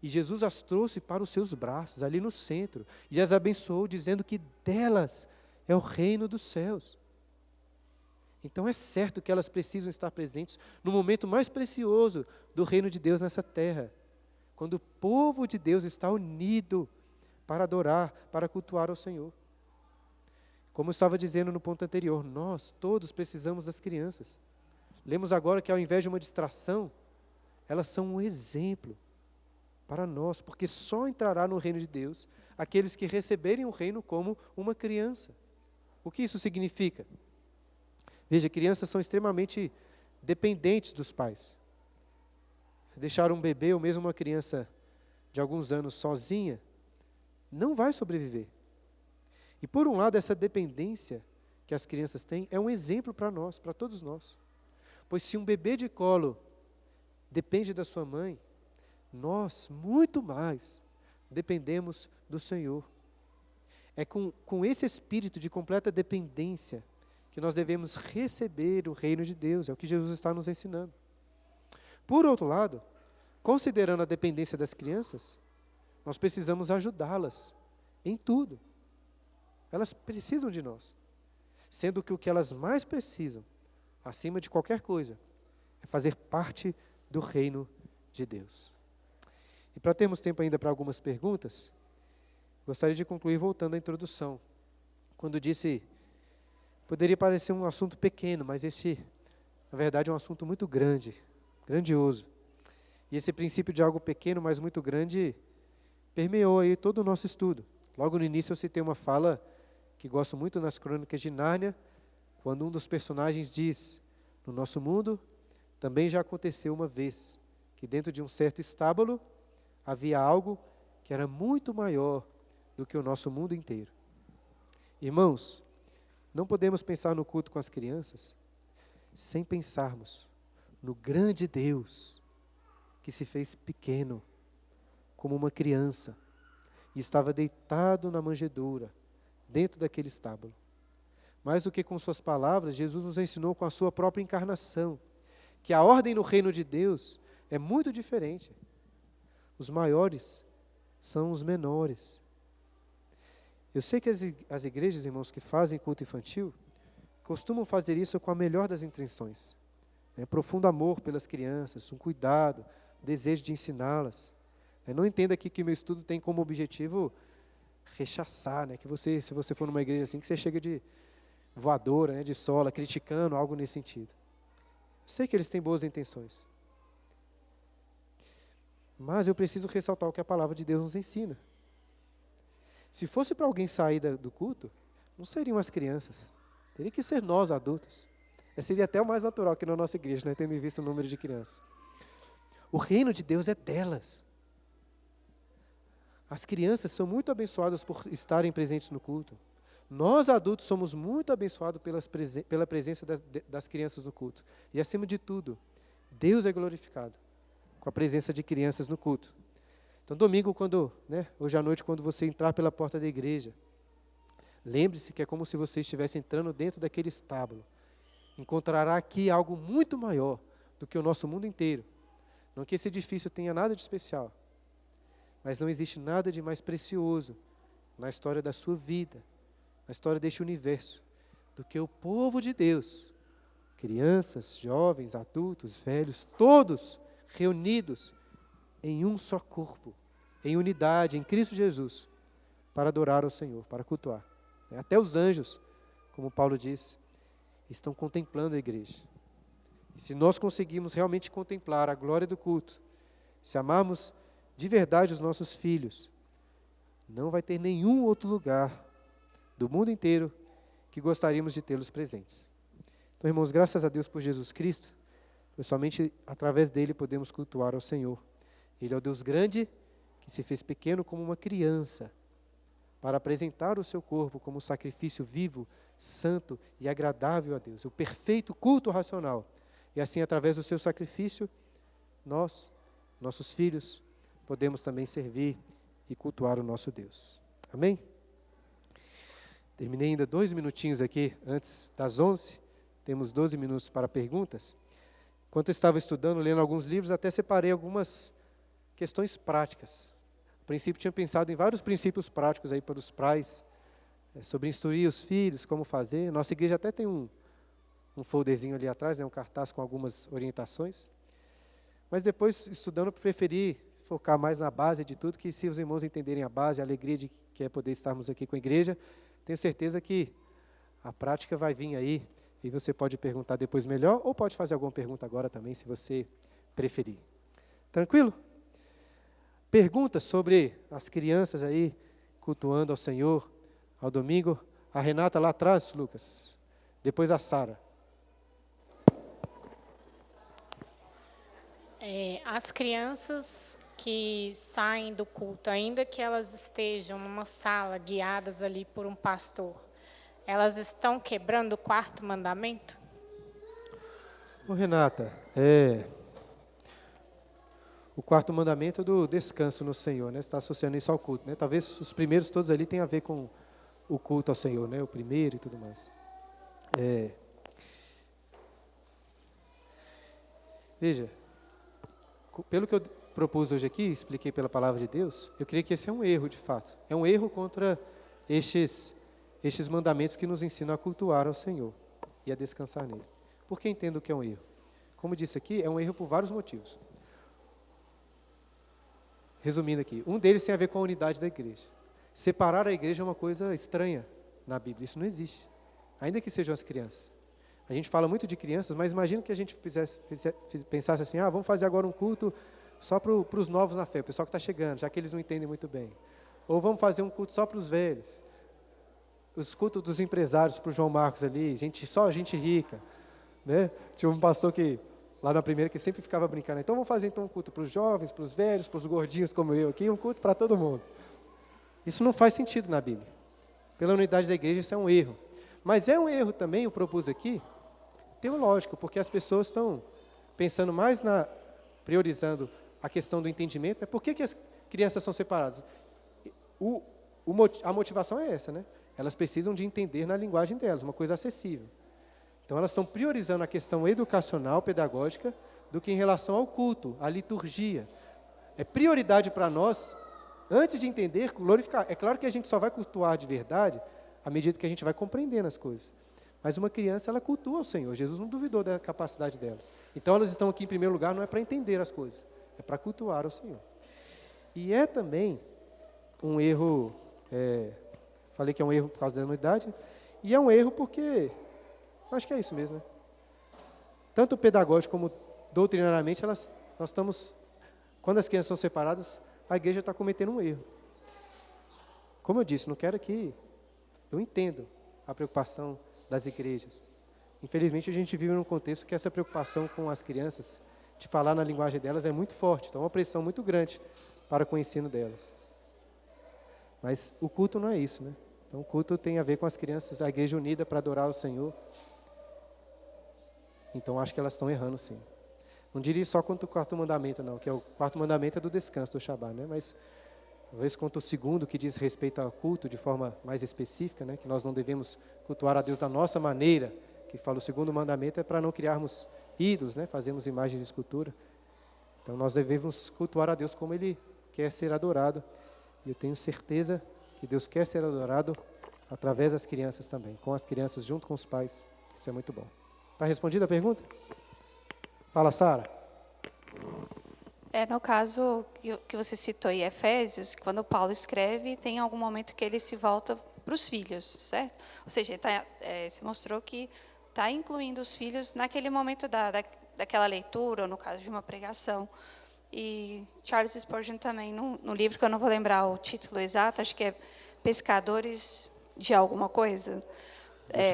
E Jesus as trouxe para os seus braços, ali no centro, e as abençoou, dizendo que delas é o reino dos céus. Então é certo que elas precisam estar presentes no momento mais precioso do reino de Deus nessa terra, quando o povo de Deus está unido para adorar, para cultuar ao Senhor. Como eu estava dizendo no ponto anterior, nós todos precisamos das crianças. Lemos agora que ao invés de uma distração, elas são um exemplo para nós, porque só entrará no reino de Deus aqueles que receberem o reino como uma criança. O que isso significa? Veja, crianças são extremamente dependentes dos pais. Deixar um bebê ou mesmo uma criança de alguns anos sozinha, não vai sobreviver. E por um lado, essa dependência que as crianças têm é um exemplo para nós, para todos nós. Pois se um bebê de colo depende da sua mãe, nós, muito mais, dependemos do Senhor. É com esse espírito de completa dependência que nós devemos receber o reino de Deus, é o que Jesus está nos ensinando. Por outro lado, considerando a dependência das crianças, nós precisamos ajudá-las em tudo. Elas precisam de nós, sendo que o que elas mais precisam, acima de qualquer coisa, é fazer parte do reino de Deus. E para termos tempo ainda para algumas perguntas, gostaria de concluir voltando à introdução, quando disse, poderia parecer um assunto pequeno, mas esse, na verdade, é um assunto muito grande, grandioso. E esse princípio de algo pequeno, mas muito grande, permeou aí todo o nosso estudo. Logo no início eu citei uma fala que gosto muito nas Crônicas de Nárnia, quando um dos personagens diz, no nosso mundo também já aconteceu uma vez, que dentro de um certo estábulo havia algo que era muito maior do que o nosso mundo inteiro. Irmãos, não podemos pensar no culto com as crianças sem pensarmos no grande Deus que se fez pequeno, como uma criança, e estava deitado na manjedoura, dentro daquele estábulo. Mais do que com suas palavras, Jesus nos ensinou com a sua própria encarnação, que a ordem no reino de Deus é muito diferente. Os maiores são os menores. Eu sei que as igrejas, irmãos, que fazem culto infantil, costumam fazer isso com a melhor das intenções. Profundo amor pelas crianças, um cuidado, desejo de ensiná-las. Não entenda aqui que o meu estudo tem como objetivo rechaçar, que você, se você for numa igreja assim, que você chega de voadora, de sola, criticando, algo nesse sentido. Eu sei que eles têm boas intenções. Mas eu preciso ressaltar o que a palavra de Deus nos ensina. Se fosse para alguém sair do culto, não seriam as crianças, Teria que ser nós, adultos. Seria até o mais natural aqui na nossa igreja, né? Tendo em vista o número de crianças. O reino de Deus é delas. As crianças são muito abençoadas por estarem presentes no culto. Nós, adultos, somos muito abençoados pela presença das crianças no culto. E, acima de tudo, Deus é glorificado com a presença de crianças no culto. Então, domingo, hoje à noite, quando você entrar pela porta da igreja, lembre-se que é como se você estivesse entrando dentro daquele estábulo. Encontrará aqui algo muito maior do que o nosso mundo inteiro. Não que esse edifício tenha nada de especial, mas não existe nada de mais precioso na história da sua vida, na história deste universo, do que o povo de Deus, crianças, jovens, adultos, velhos, todos reunidos em um só corpo, em unidade, em Cristo Jesus, para adorar ao Senhor, para cultuar. Até os anjos, como Paulo diz, estão contemplando a igreja. E se nós conseguirmos realmente contemplar a glória do culto, se amarmos de verdade os nossos filhos, não vai ter nenhum outro lugar do mundo inteiro que gostaríamos de tê-los presentes. Então, irmãos, graças a Deus por Jesus Cristo, pois somente através dele podemos cultuar ao Senhor. Ele é o Deus grande que se fez pequeno como uma criança, para apresentar o seu corpo como sacrifício vivo, santo e agradável a Deus, o perfeito culto racional. E assim, através do seu sacrifício, nós, nossos filhos, podemos também servir e cultuar o nosso Deus. Amém? Terminei ainda 2 minutinhos aqui, antes das 11, temos 12 minutos para perguntas. Enquanto eu estava estudando, lendo alguns livros, até separei algumas questões práticas. A princípio, tinha pensado em vários princípios práticos aí para os pais, sobre instruir os filhos, como fazer. Nossa igreja até tem um folderzinho ali atrás, um cartaz com algumas orientações. Mas depois, estudando, preferi focar mais na base de tudo, que se os irmãos entenderem a base, a alegria de que é poder estarmos aqui com a igreja, tenho certeza que a prática vai vir aí, e você pode perguntar depois melhor, ou pode fazer alguma pergunta agora também, se você preferir. Tranquilo? Perguntas sobre as crianças aí, cultuando ao Senhor, ao domingo. A Renata lá atrás, Lucas. Depois a Sara. As crianças que saem do culto, ainda que elas estejam numa sala guiadas ali por um pastor, elas estão quebrando o 4º mandamento? Ô Renata, o 4º mandamento é do descanso no Senhor, né? Você está associando isso ao culto, né? Talvez os primeiros todos ali tenham a ver com o culto ao Senhor, né? O primeiro e tudo mais. Veja, pelo que eu propus hoje aqui, expliquei pela palavra de Deus, eu creio que esse é um erro de fato. É um erro contra estes mandamentos que nos ensinam a cultuar ao Senhor e a descansar nele. Por que entendo que é um erro? Como disse aqui, é um erro por vários motivos. Resumindo aqui, um deles tem a ver com a unidade da igreja. Separar a igreja é uma coisa estranha na Bíblia, isso não existe, ainda que sejam as crianças. A gente fala muito de crianças, mas imagina que a gente pensasse assim, vamos fazer agora um culto só para os novos na fé, o pessoal que está chegando, já que eles não entendem muito bem. Ou vamos fazer um culto só para os velhos. Os cultos dos empresários para o João Marcos ali, só gente rica. Né? Tinha um pastor lá na primeira que sempre ficava brincando. Então vamos fazer um culto para os jovens, para os velhos, para os gordinhos como eu aqui, um culto para todo mundo. Isso não faz sentido na Bíblia. Pela unidade da igreja, isso é um erro. Mas é um erro também, eu propus aqui, teológico, porque as pessoas estão pensando mais priorizando a questão do entendimento. Por que as crianças são separadas? A motivação é essa, né? Elas precisam de entender na linguagem delas, uma coisa acessível. Então elas estão priorizando a questão educacional, pedagógica, do que em relação ao culto, à liturgia. É prioridade para nós, antes de entender, glorificar. É claro que a gente só vai cultuar de verdade à medida que a gente vai compreendendo as coisas. Mas uma criança, ela cultua o Senhor. Jesus não duvidou da capacidade delas. Então elas estão aqui em primeiro lugar, não é para entender as coisas, é para cultuar o Senhor. E é também um erro, falei que é um erro por causa da unidade, e é um erro porque, acho que é isso mesmo, né? Tanto pedagógico como doutrinariamente, nós estamos, quando as crianças são separadas, a igreja está cometendo um erro. Como eu disse, não quero que eu entendo a preocupação das igrejas. Infelizmente, a gente vive num contexto que essa preocupação com as crianças, de falar na linguagem delas, é muito forte. Então, é uma pressão muito grande para com o ensino delas. Mas o culto não é isso, né? Então, o culto tem a ver com as crianças, a igreja unida para adorar o Senhor. Então, acho que elas estão errando, sim. Não diria só quanto o quarto mandamento, não, que é o quarto mandamento é do descanso, do Shabá, né? Mas talvez quanto o segundo, que diz respeito ao culto de forma mais específica, né? Que nós não devemos cultuar a Deus da nossa maneira, que fala o segundo mandamento, é para não criarmos ídolos, né? Fazemos imagens de escultura. Então, nós devemos cultuar a Deus como Ele quer ser adorado. E eu tenho certeza que Deus quer ser adorado através das crianças também, com as crianças junto com os pais. Isso é muito bom. Está respondida a pergunta? Fala, Sara. No caso que você citou em Efésios, quando Paulo escreve, tem algum momento que ele se volta para os filhos, certo? Ou seja, se mostrou que está incluindo os filhos naquele momento daquela leitura, ou no caso de uma pregação. E Charles Spurgeon também, no livro que eu não vou lembrar o título exato, acho que é Pescadores de alguma coisa.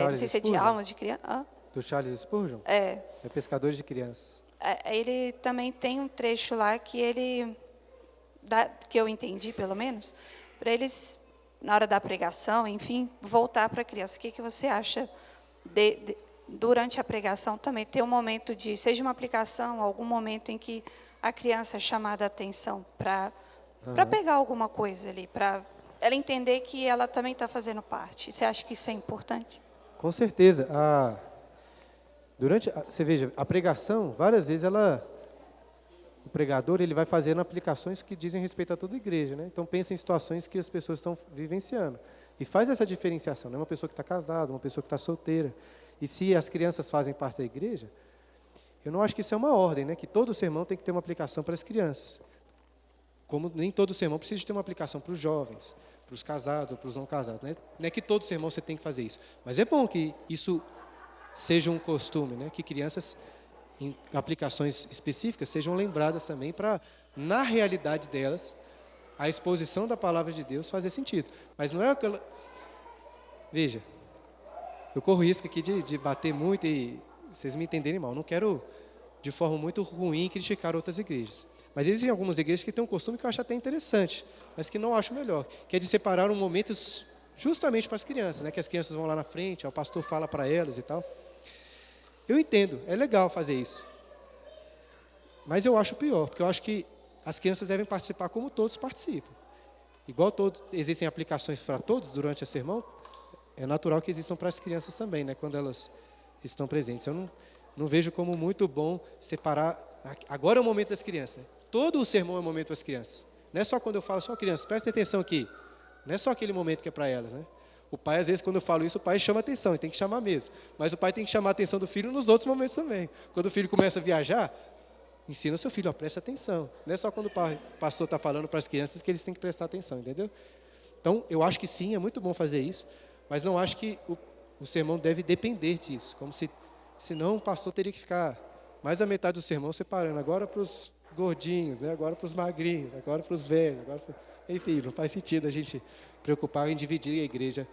Não sei se é de almas de criança. Do Charles Spurgeon? É Pescadores de Crianças. Ele também tem um trecho lá que ele, que eu entendi pelo menos, para eles, na hora da pregação, enfim, voltar para a criança. O que você acha durante a pregação também ter um momento de, seja uma aplicação, algum momento em que a criança é chamada a atenção para pegar alguma coisa ali, para ela entender que ela também está fazendo parte. Você acha que isso é importante? Com certeza. Você veja, a pregação, várias vezes o pregador ele vai fazendo aplicações que dizem respeito a toda a igreja, né? Então pensa em situações que as pessoas estão vivenciando e faz essa diferenciação, né? Uma pessoa que está casada, uma pessoa que está solteira. E se as crianças fazem parte da igreja, eu não acho que isso é uma ordem, né? Que todo sermão tem que ter uma aplicação para as crianças. Como nem todo sermão precisa ter uma aplicação para os jovens, para os casados ou para os não casados, né? Não é que todo sermão você tem que fazer isso, mas é bom que isso seja um costume, né? Que crianças, em aplicações específicas, sejam lembradas também para, na realidade delas, a exposição da palavra de Deus fazer sentido. Mas não é aquela... Veja, eu corro risco aqui de bater muito e vocês me entenderem mal. Não quero, de forma muito ruim, criticar outras igrejas. Mas existem algumas igrejas que têm um costume que eu acho até interessante, mas que não acho melhor, que é de separar um momento justamente para as crianças, né? Que as crianças vão lá na frente, o pastor fala para elas e tal. Eu entendo, é legal fazer isso. Mas eu acho pior, porque eu acho que as crianças devem participar como todos participam. Igual existem aplicações para todos durante o sermão, é natural que existam para as crianças também, né? Quando elas estão presentes. Eu não vejo como muito bom separar. Agora é o momento das crianças, né? Todo o sermão é o momento das crianças. Não é só quando eu falo, só crianças, prestem atenção aqui. Não é só aquele momento que é para elas, né? O pai, às vezes, quando eu falo isso, o pai chama atenção, e tem que chamar mesmo. Mas o pai tem que chamar a atenção do filho nos outros momentos também. Quando o filho começa a viajar, ensina o seu filho, presta atenção. Não é só quando o pastor está falando para as crianças que eles têm que prestar atenção, entendeu? Então, eu acho que sim, é muito bom fazer isso, mas não acho que o sermão deve depender disso. Como senão o pastor teria que ficar mais da metade do sermão separando. Agora para os gordinhos, né? Agora para os magrinhos, agora para os velhos. Enfim, não faz sentido a gente preocupar em dividir a igreja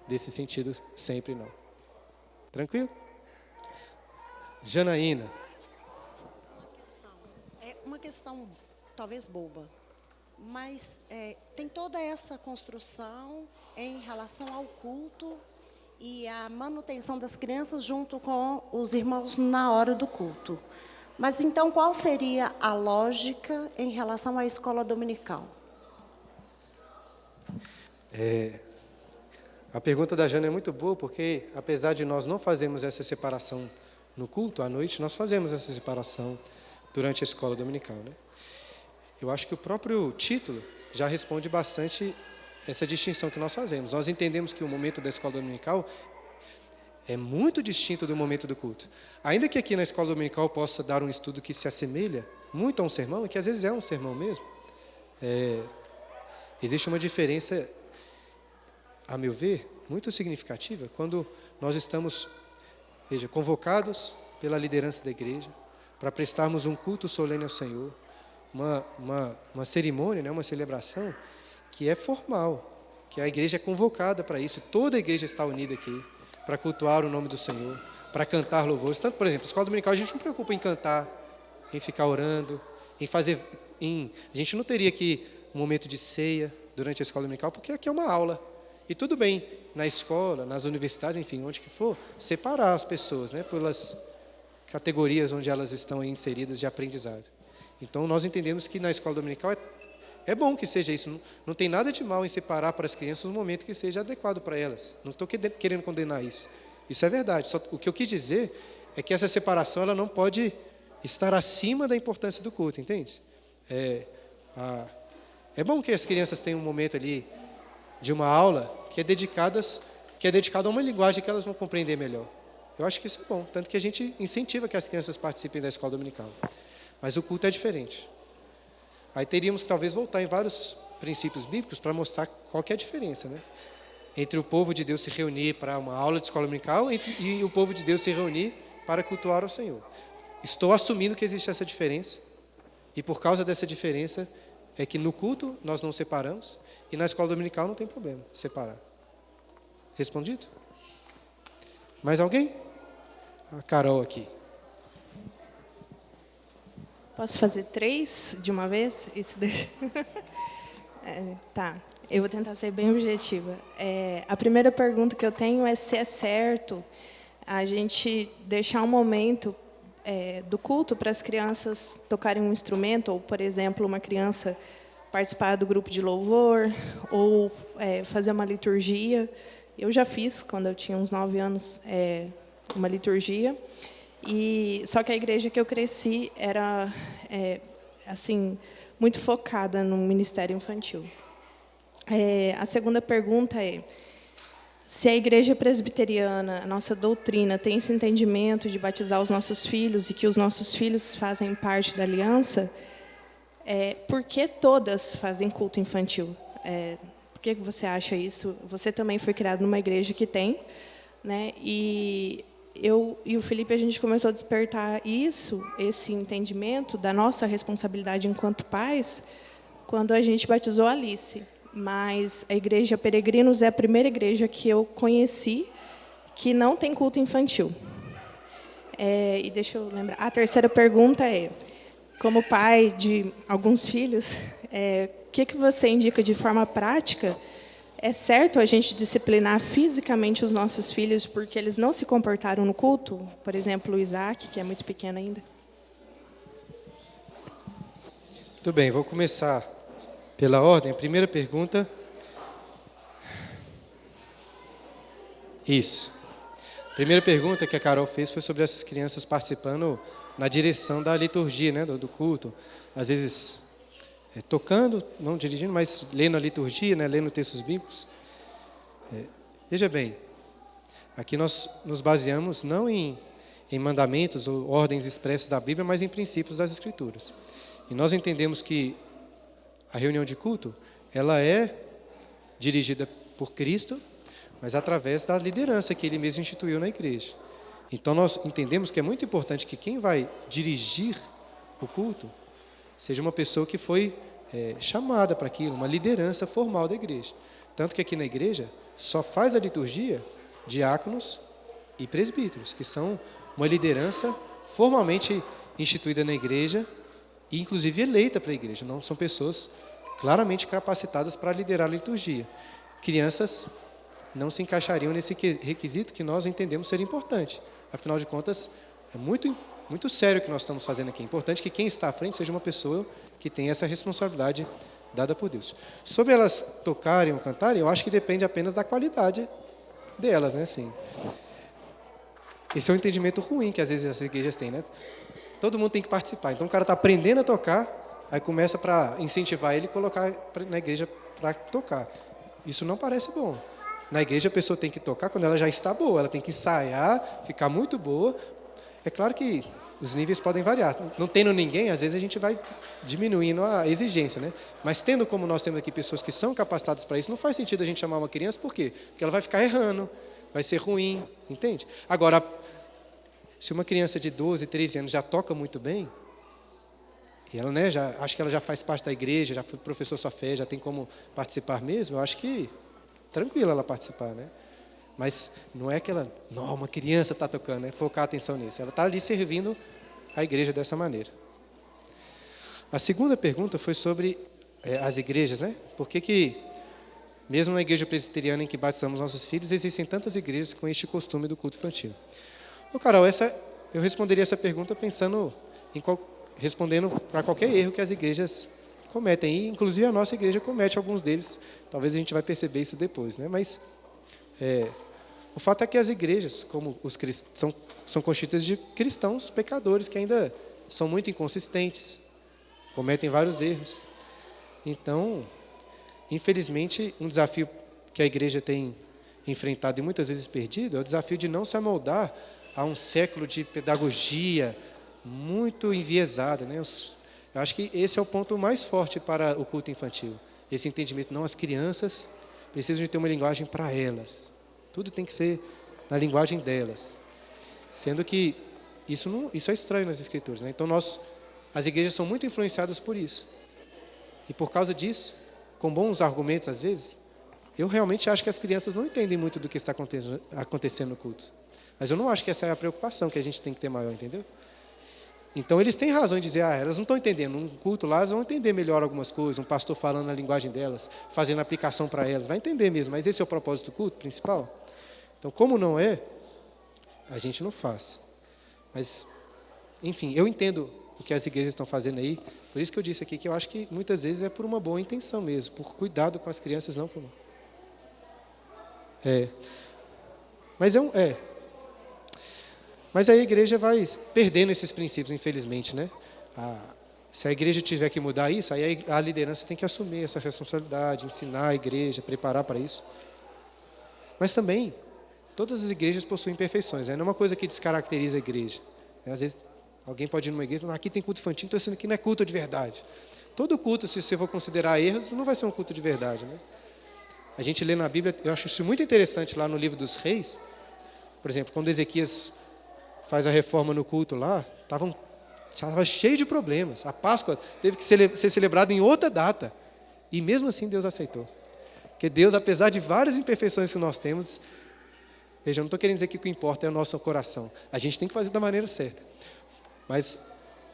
desse sentido sempre, não. Tranquilo? Janaína. Uma questão talvez boba, mas tem toda essa construção em relação ao culto e a manutenção das crianças junto com os irmãos na hora do culto. Mas então qual seria a lógica em relação à escola dominical? A pergunta da Jana é muito boa, porque apesar de nós não fazermos essa separação no culto, à noite, nós fazemos essa separação durante a escola dominical, né? Eu acho que o próprio título já responde bastante essa distinção que nós fazemos. Nós entendemos que o momento da escola dominical é muito distinto do momento do culto. Ainda que aqui na escola dominical possa dar um estudo que se assemelha muito a um sermão, e que às vezes é um sermão mesmo, existe uma diferença, a meu ver, muito significativa, quando nós estamos, convocados pela liderança da igreja para prestarmos um culto solene ao Senhor, uma cerimônia, né, uma celebração que é formal, que a igreja é convocada para isso, toda a igreja está unida aqui. para cultuar o nome do Senhor, para cantar louvores. Tanto, por exemplo, escola dominical, a gente não preocupa em cantar, em ficar orando, a gente não teria aqui um momento de ceia durante a escola dominical, porque aqui é uma aula. E tudo bem, na escola, nas universidades, enfim, onde que for, separar as pessoas, né, pelas categorias onde elas estão inseridas de aprendizado. Então, nós entendemos que na escola dominical é bom que seja isso. Não tem nada de mal em separar para as crianças um momento que seja adequado para elas. Não estou querendo condenar isso. Isso é verdade. Só o que eu quis dizer é que essa separação ela não pode estar acima da importância do culto, entende? É bom que as crianças tenham um momento ali de uma aula que é dedicado a uma linguagem que elas vão compreender melhor. Eu acho que isso é bom, tanto que a gente incentiva que as crianças participem da escola dominical. Mas o culto é diferente. Aí teríamos que talvez voltar em vários princípios bíblicos para mostrar qual que é a diferença, né? Entre o povo de Deus se reunir para uma aula de escola dominical e o povo de Deus se reunir para cultuar ao Senhor. Estou assumindo que existe essa diferença, e por causa dessa diferença é que no culto nós não separamos, e na escola dominical não tem problema separar. Respondido? Mais alguém? A Carol aqui. Posso fazer 3 de uma vez? Isso deixa. Tá, eu vou tentar ser bem objetiva. A primeira pergunta que eu tenho é se é certo a gente deixar um momento do culto para as crianças tocarem um instrumento, ou, por exemplo, uma criança participar do grupo de louvor, ou fazer uma liturgia. Eu já fiz, quando eu tinha uns 9 anos, uma liturgia. Só que a igreja que eu cresci era assim, muito focada no ministério infantil. A segunda pergunta é: se a igreja presbiteriana, a nossa doutrina, tem esse entendimento de batizar os nossos filhos e que os nossos filhos fazem parte da aliança, por que todas fazem culto infantil? Por que você acha isso? Você também foi criado numa igreja que tem, né? E eu e o Felipe, a gente começou a despertar esse entendimento da nossa responsabilidade enquanto pais, quando a gente batizou a Alice. Mas a igreja Peregrinos é a primeira igreja que eu conheci que não tem culto infantil. E deixa eu lembrar. A terceira pergunta é: como pai de alguns filhos, o que você indica de forma prática? É certo a gente disciplinar fisicamente os nossos filhos porque eles não se comportaram no culto? Por exemplo, o Isaac, que é muito pequeno ainda. Tudo bem, vou começar pela ordem. A primeira pergunta. Isso. A primeira pergunta que a Carol fez foi sobre as crianças participando na direção da liturgia, né, do culto. Às vezes tocando, não dirigindo, mas lendo a liturgia, né, lendo textos bíblicos. Veja bem, aqui nós nos baseamos não em mandamentos ou ordens expressas da Bíblia, mas em princípios das Escrituras. E nós entendemos que a reunião de culto, ela é dirigida por Cristo, mas através da liderança que Ele mesmo instituiu na igreja. Então nós entendemos que é muito importante que quem vai dirigir o culto seja uma pessoa que foi chamada para aquilo, uma liderança formal da igreja. Tanto que aqui na igreja só faz a liturgia diáconos e presbíteros, que são uma liderança formalmente instituída na igreja e inclusive eleita para a igreja. Não são pessoas claramente capacitadas para liderar a liturgia. Crianças não se encaixariam nesse requisito que nós entendemos ser importante. Afinal de contas, é muito sério o que nós estamos fazendo aqui. É importante que quem está à frente seja uma pessoa que tem essa responsabilidade dada por Deus. Sobre elas tocarem ou cantarem, eu acho que depende apenas da qualidade delas, né? Assim, esse é um entendimento ruim que às vezes as igrejas têm, né? Todo mundo tem que participar. Então o cara está aprendendo a tocar, aí começa para incentivar ele e colocar na igreja para tocar. Isso não parece bom. Na igreja a pessoa tem que tocar quando ela já está boa, ela tem que ensaiar, ficar muito boa. É claro que os níveis podem variar. Não tendo ninguém, às vezes a gente vai diminuindo a exigência, né? Mas tendo como nós temos aqui pessoas que são capacitadas para isso, não faz sentido a gente chamar uma criança, por quê? Porque ela vai ficar errando, vai ser ruim, entende? Agora, se uma criança de 12, 13 anos já toca muito bem, e ela, né, acho que ela já faz parte da igreja, já foi professor sua fé, já tem como participar mesmo, eu acho que tranquilo ela participar, né? Mas não é aquela, não, uma criança está tocando, né? Focar a atenção nisso. Ela está ali servindo a igreja dessa maneira. A segunda pergunta foi sobre as igrejas, né? Por que mesmo na igreja presbiteriana em que batizamos nossos filhos, existem tantas igrejas com este costume do culto infantil? Ô, Carol, eu responderia essa pergunta pensando respondendo para qualquer erro que as igrejas cometem. E, inclusive, a nossa igreja comete alguns deles. Talvez a gente vai perceber isso depois, né? Mas o fato é que as igrejas, como os cristãos, são constituídas de cristãos pecadores que ainda são muito inconsistentes, cometem vários erros. Então, infelizmente, um desafio que a igreja tem enfrentado e muitas vezes perdido é o desafio de não se amoldar a um século de pedagogia muito enviesada, né? Eu acho que esse é o ponto mais forte para o culto infantil. Esse entendimento, não, as crianças precisam de ter uma linguagem para elas. Tudo tem que ser na linguagem delas. Sendo que isso é estranho nas Escrituras, né? Então as igrejas são muito influenciadas por isso. E por causa disso, com bons argumentos às vezes, eu realmente acho que as crianças não entendem muito do que está acontecendo no culto. Mas eu não acho que essa é a preocupação que a gente tem que ter maior, entendeu? Então eles têm razão em dizer, elas não estão entendendo. Um culto lá, elas vão entender melhor algumas coisas, um pastor falando na linguagem delas, fazendo aplicação para elas, vai entender mesmo, mas esse é o propósito do culto principal. Então, como não é, a gente não faz. Mas, enfim, eu entendo o que as igrejas estão fazendo aí, por isso que eu disse aqui que eu acho que muitas vezes é por uma boa intenção mesmo, por cuidado com as crianças, não por... Mas aí a igreja vai perdendo esses princípios, infelizmente, né? Se a igreja tiver que mudar isso, aí a liderança tem que assumir essa responsabilidade, ensinar a igreja, preparar para isso. Mas também, todas as igrejas possuem imperfeições, né? Não é uma coisa que descaracteriza a igreja. Às vezes, alguém pode ir numa igreja e falar, aqui tem culto infantil, então isso aqui não é culto de verdade. Todo culto, se você for considerar erros, não vai ser um culto de verdade, né? A gente lê na Bíblia, eu acho isso muito interessante lá no livro dos Reis, por exemplo, quando Ezequias faz a reforma no culto lá, estava cheio de problemas. A Páscoa teve que ser celebrada em outra data. E mesmo assim Deus aceitou. Porque Deus, apesar de várias imperfeições que nós temos, veja, eu não estou querendo dizer que o que importa é o nosso coração. A gente tem que fazer da maneira certa. Mas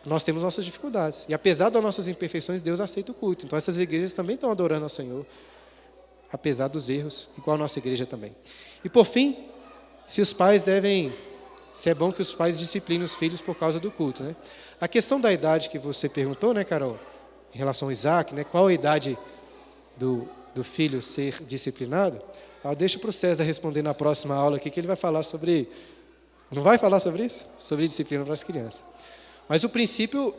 nós temos nossas dificuldades. E apesar das nossas imperfeições, Deus aceita o culto. Então essas igrejas também estão adorando ao Senhor, apesar dos erros, igual a nossa igreja também. E por fim, se é bom que os pais disciplinem os filhos por causa do culto, né? A questão da idade que você perguntou, né, Carol, em relação ao Isaac, né, qual a idade do filho ser disciplinado? Eu deixo para o César responder na próxima aula aqui, que ele vai falar sobre... Não vai falar sobre isso? Sobre disciplina para as crianças. Mas o princípio,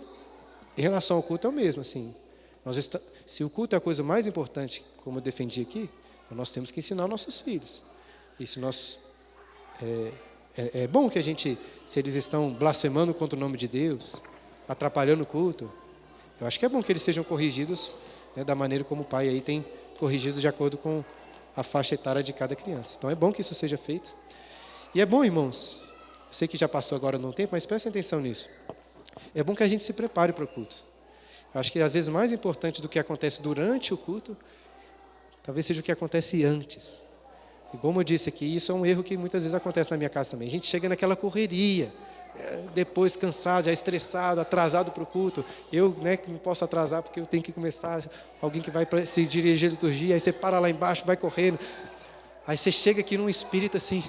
em relação ao culto, é o mesmo, assim. Se o culto é a coisa mais importante, como eu defendi aqui, então nós temos que ensinar nossos filhos. E se nós... É bom que se eles estão blasfemando contra o nome de Deus, atrapalhando o culto, eu acho que é bom que eles sejam corrigidos, né, da maneira como o pai aí tem corrigido de acordo com a faixa etária de cada criança. Então é bom que isso seja feito. E é bom, irmãos, eu sei que já passou agora num tempo, mas prestem atenção nisso. É bom que a gente se prepare para o culto. Eu acho que às vezes mais importante do que acontece durante o culto, talvez seja o que acontece antes. E como eu disse aqui, isso é um erro que muitas vezes acontece na minha casa também. A gente chega naquela correria, depois cansado, já estressado, atrasado para o culto. Eu, né, que não posso atrasar porque eu tenho que começar, alguém que vai se dirigir à liturgia, aí você para lá embaixo, vai correndo. Aí você chega aqui num espírito assim,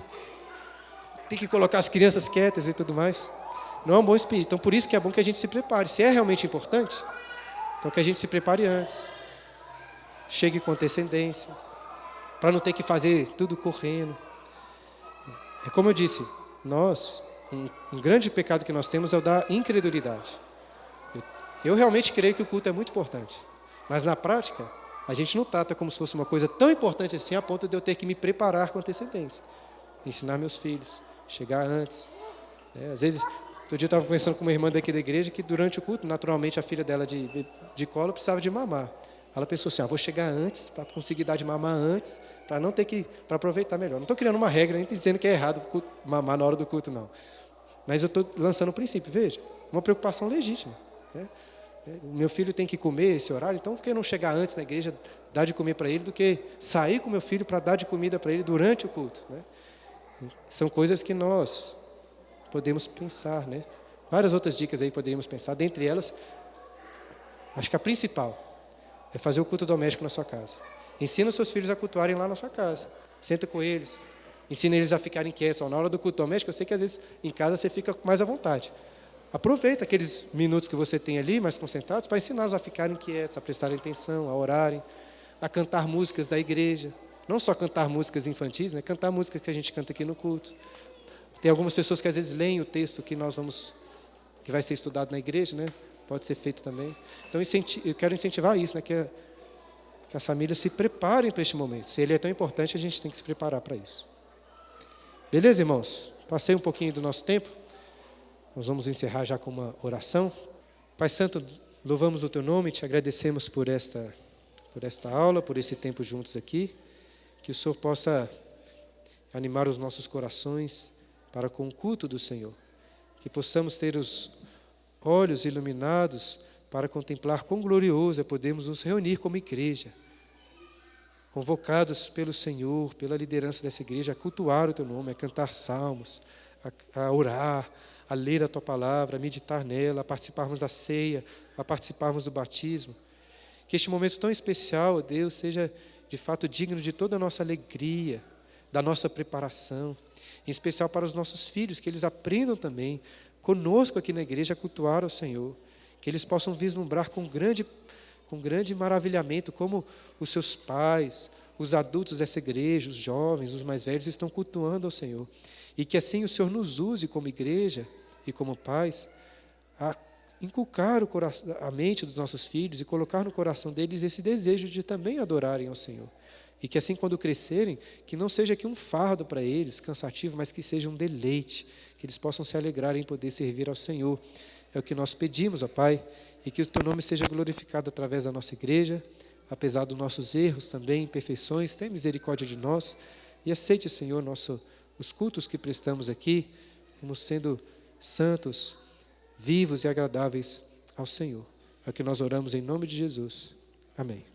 tem que colocar as crianças quietas e tudo mais. Não é um bom espírito. Então, por isso que é bom que a gente se prepare. Se é realmente importante, então que a gente se prepare antes. Chegue com antecedência, para não ter que fazer tudo correndo. É como eu disse, um grande pecado que nós temos é o da incredulidade. Eu realmente creio que o culto é muito importante, mas na prática, a gente não trata como se fosse uma coisa tão importante assim, a ponto de eu ter que me preparar com antecedência. Ensinar meus filhos, chegar antes. Às vezes, outro dia eu estava conversando com uma irmã daqui da igreja que durante o culto, naturalmente a filha dela de colo precisava de mamar. Ela pensou assim, vou chegar antes, para conseguir dar de mamar antes, para aproveitar melhor. Não estou criando uma regra, nem dizendo que é errado mamar na hora do culto, não. Mas eu estou lançando o princípio, veja, uma preocupação legítima, né? O meu filho tem que comer esse horário, então por que não chegar antes na igreja, dar de comer para ele, do que sair com o meu filho para dar de comida para ele durante o culto, né? São coisas que nós podemos pensar, né? Várias outras dicas aí poderíamos pensar. Dentre elas, acho que a principal é fazer o culto doméstico na sua casa. Ensina os seus filhos a cultuarem lá na sua casa. Senta com eles. Ensina eles a ficarem quietos. Na hora do culto doméstico, eu sei que às vezes em casa você fica mais à vontade. Aproveita aqueles minutos que você tem ali, mais concentrados, para ensiná-los a ficarem quietos, a prestarem atenção, a orarem, a cantar músicas da igreja. Não só cantar músicas infantis, né? Cantar músicas que a gente canta aqui no culto. Tem algumas pessoas que às vezes leem o texto que vai ser estudado na igreja, né? Pode ser feito também. Então eu quero incentivar isso, né? Que as famílias se preparem para este momento. Se ele é tão importante, a gente tem que se preparar para isso. Beleza, irmãos? Passei um pouquinho do nosso tempo. Nós vamos encerrar já com uma oração. Pai Santo, louvamos o Teu nome e Te agradecemos por esta aula, por esse tempo juntos aqui. Que o Senhor possa animar os nossos corações para com o culto do Senhor. Que possamos ter os olhos iluminados para contemplar quão glorioso é podermos nos reunir como igreja, convocados pelo Senhor, pela liderança dessa igreja, a cultuar o Teu nome, a cantar salmos, a orar, a ler a Tua palavra, a meditar nela, a participarmos da ceia, a participarmos do batismo. Que este momento tão especial, Deus, seja de fato digno de toda a nossa alegria, da nossa preparação, em especial para os nossos filhos, que eles aprendam também conosco aqui na igreja a cultuar ao Senhor, que eles possam vislumbrar com grande maravilhamento como os seus pais, os adultos dessa igreja, os jovens, os mais velhos estão cultuando ao Senhor, e que assim o Senhor nos use como igreja e como pais a inculcar a mente dos nossos filhos e colocar no coração deles esse desejo de também adorarem ao Senhor. E que assim, quando crescerem, que não seja aqui um fardo para eles, cansativo, mas que seja um deleite, que eles possam se alegrar em poder servir ao Senhor. É o que nós pedimos, ó Pai, e que o Teu nome seja glorificado através da nossa igreja, apesar dos nossos erros também, imperfeições, tenha misericórdia de nós, e aceite, Senhor, os cultos que prestamos aqui, como sendo santos, vivos e agradáveis ao Senhor. É o que nós oramos em nome de Jesus. Amém.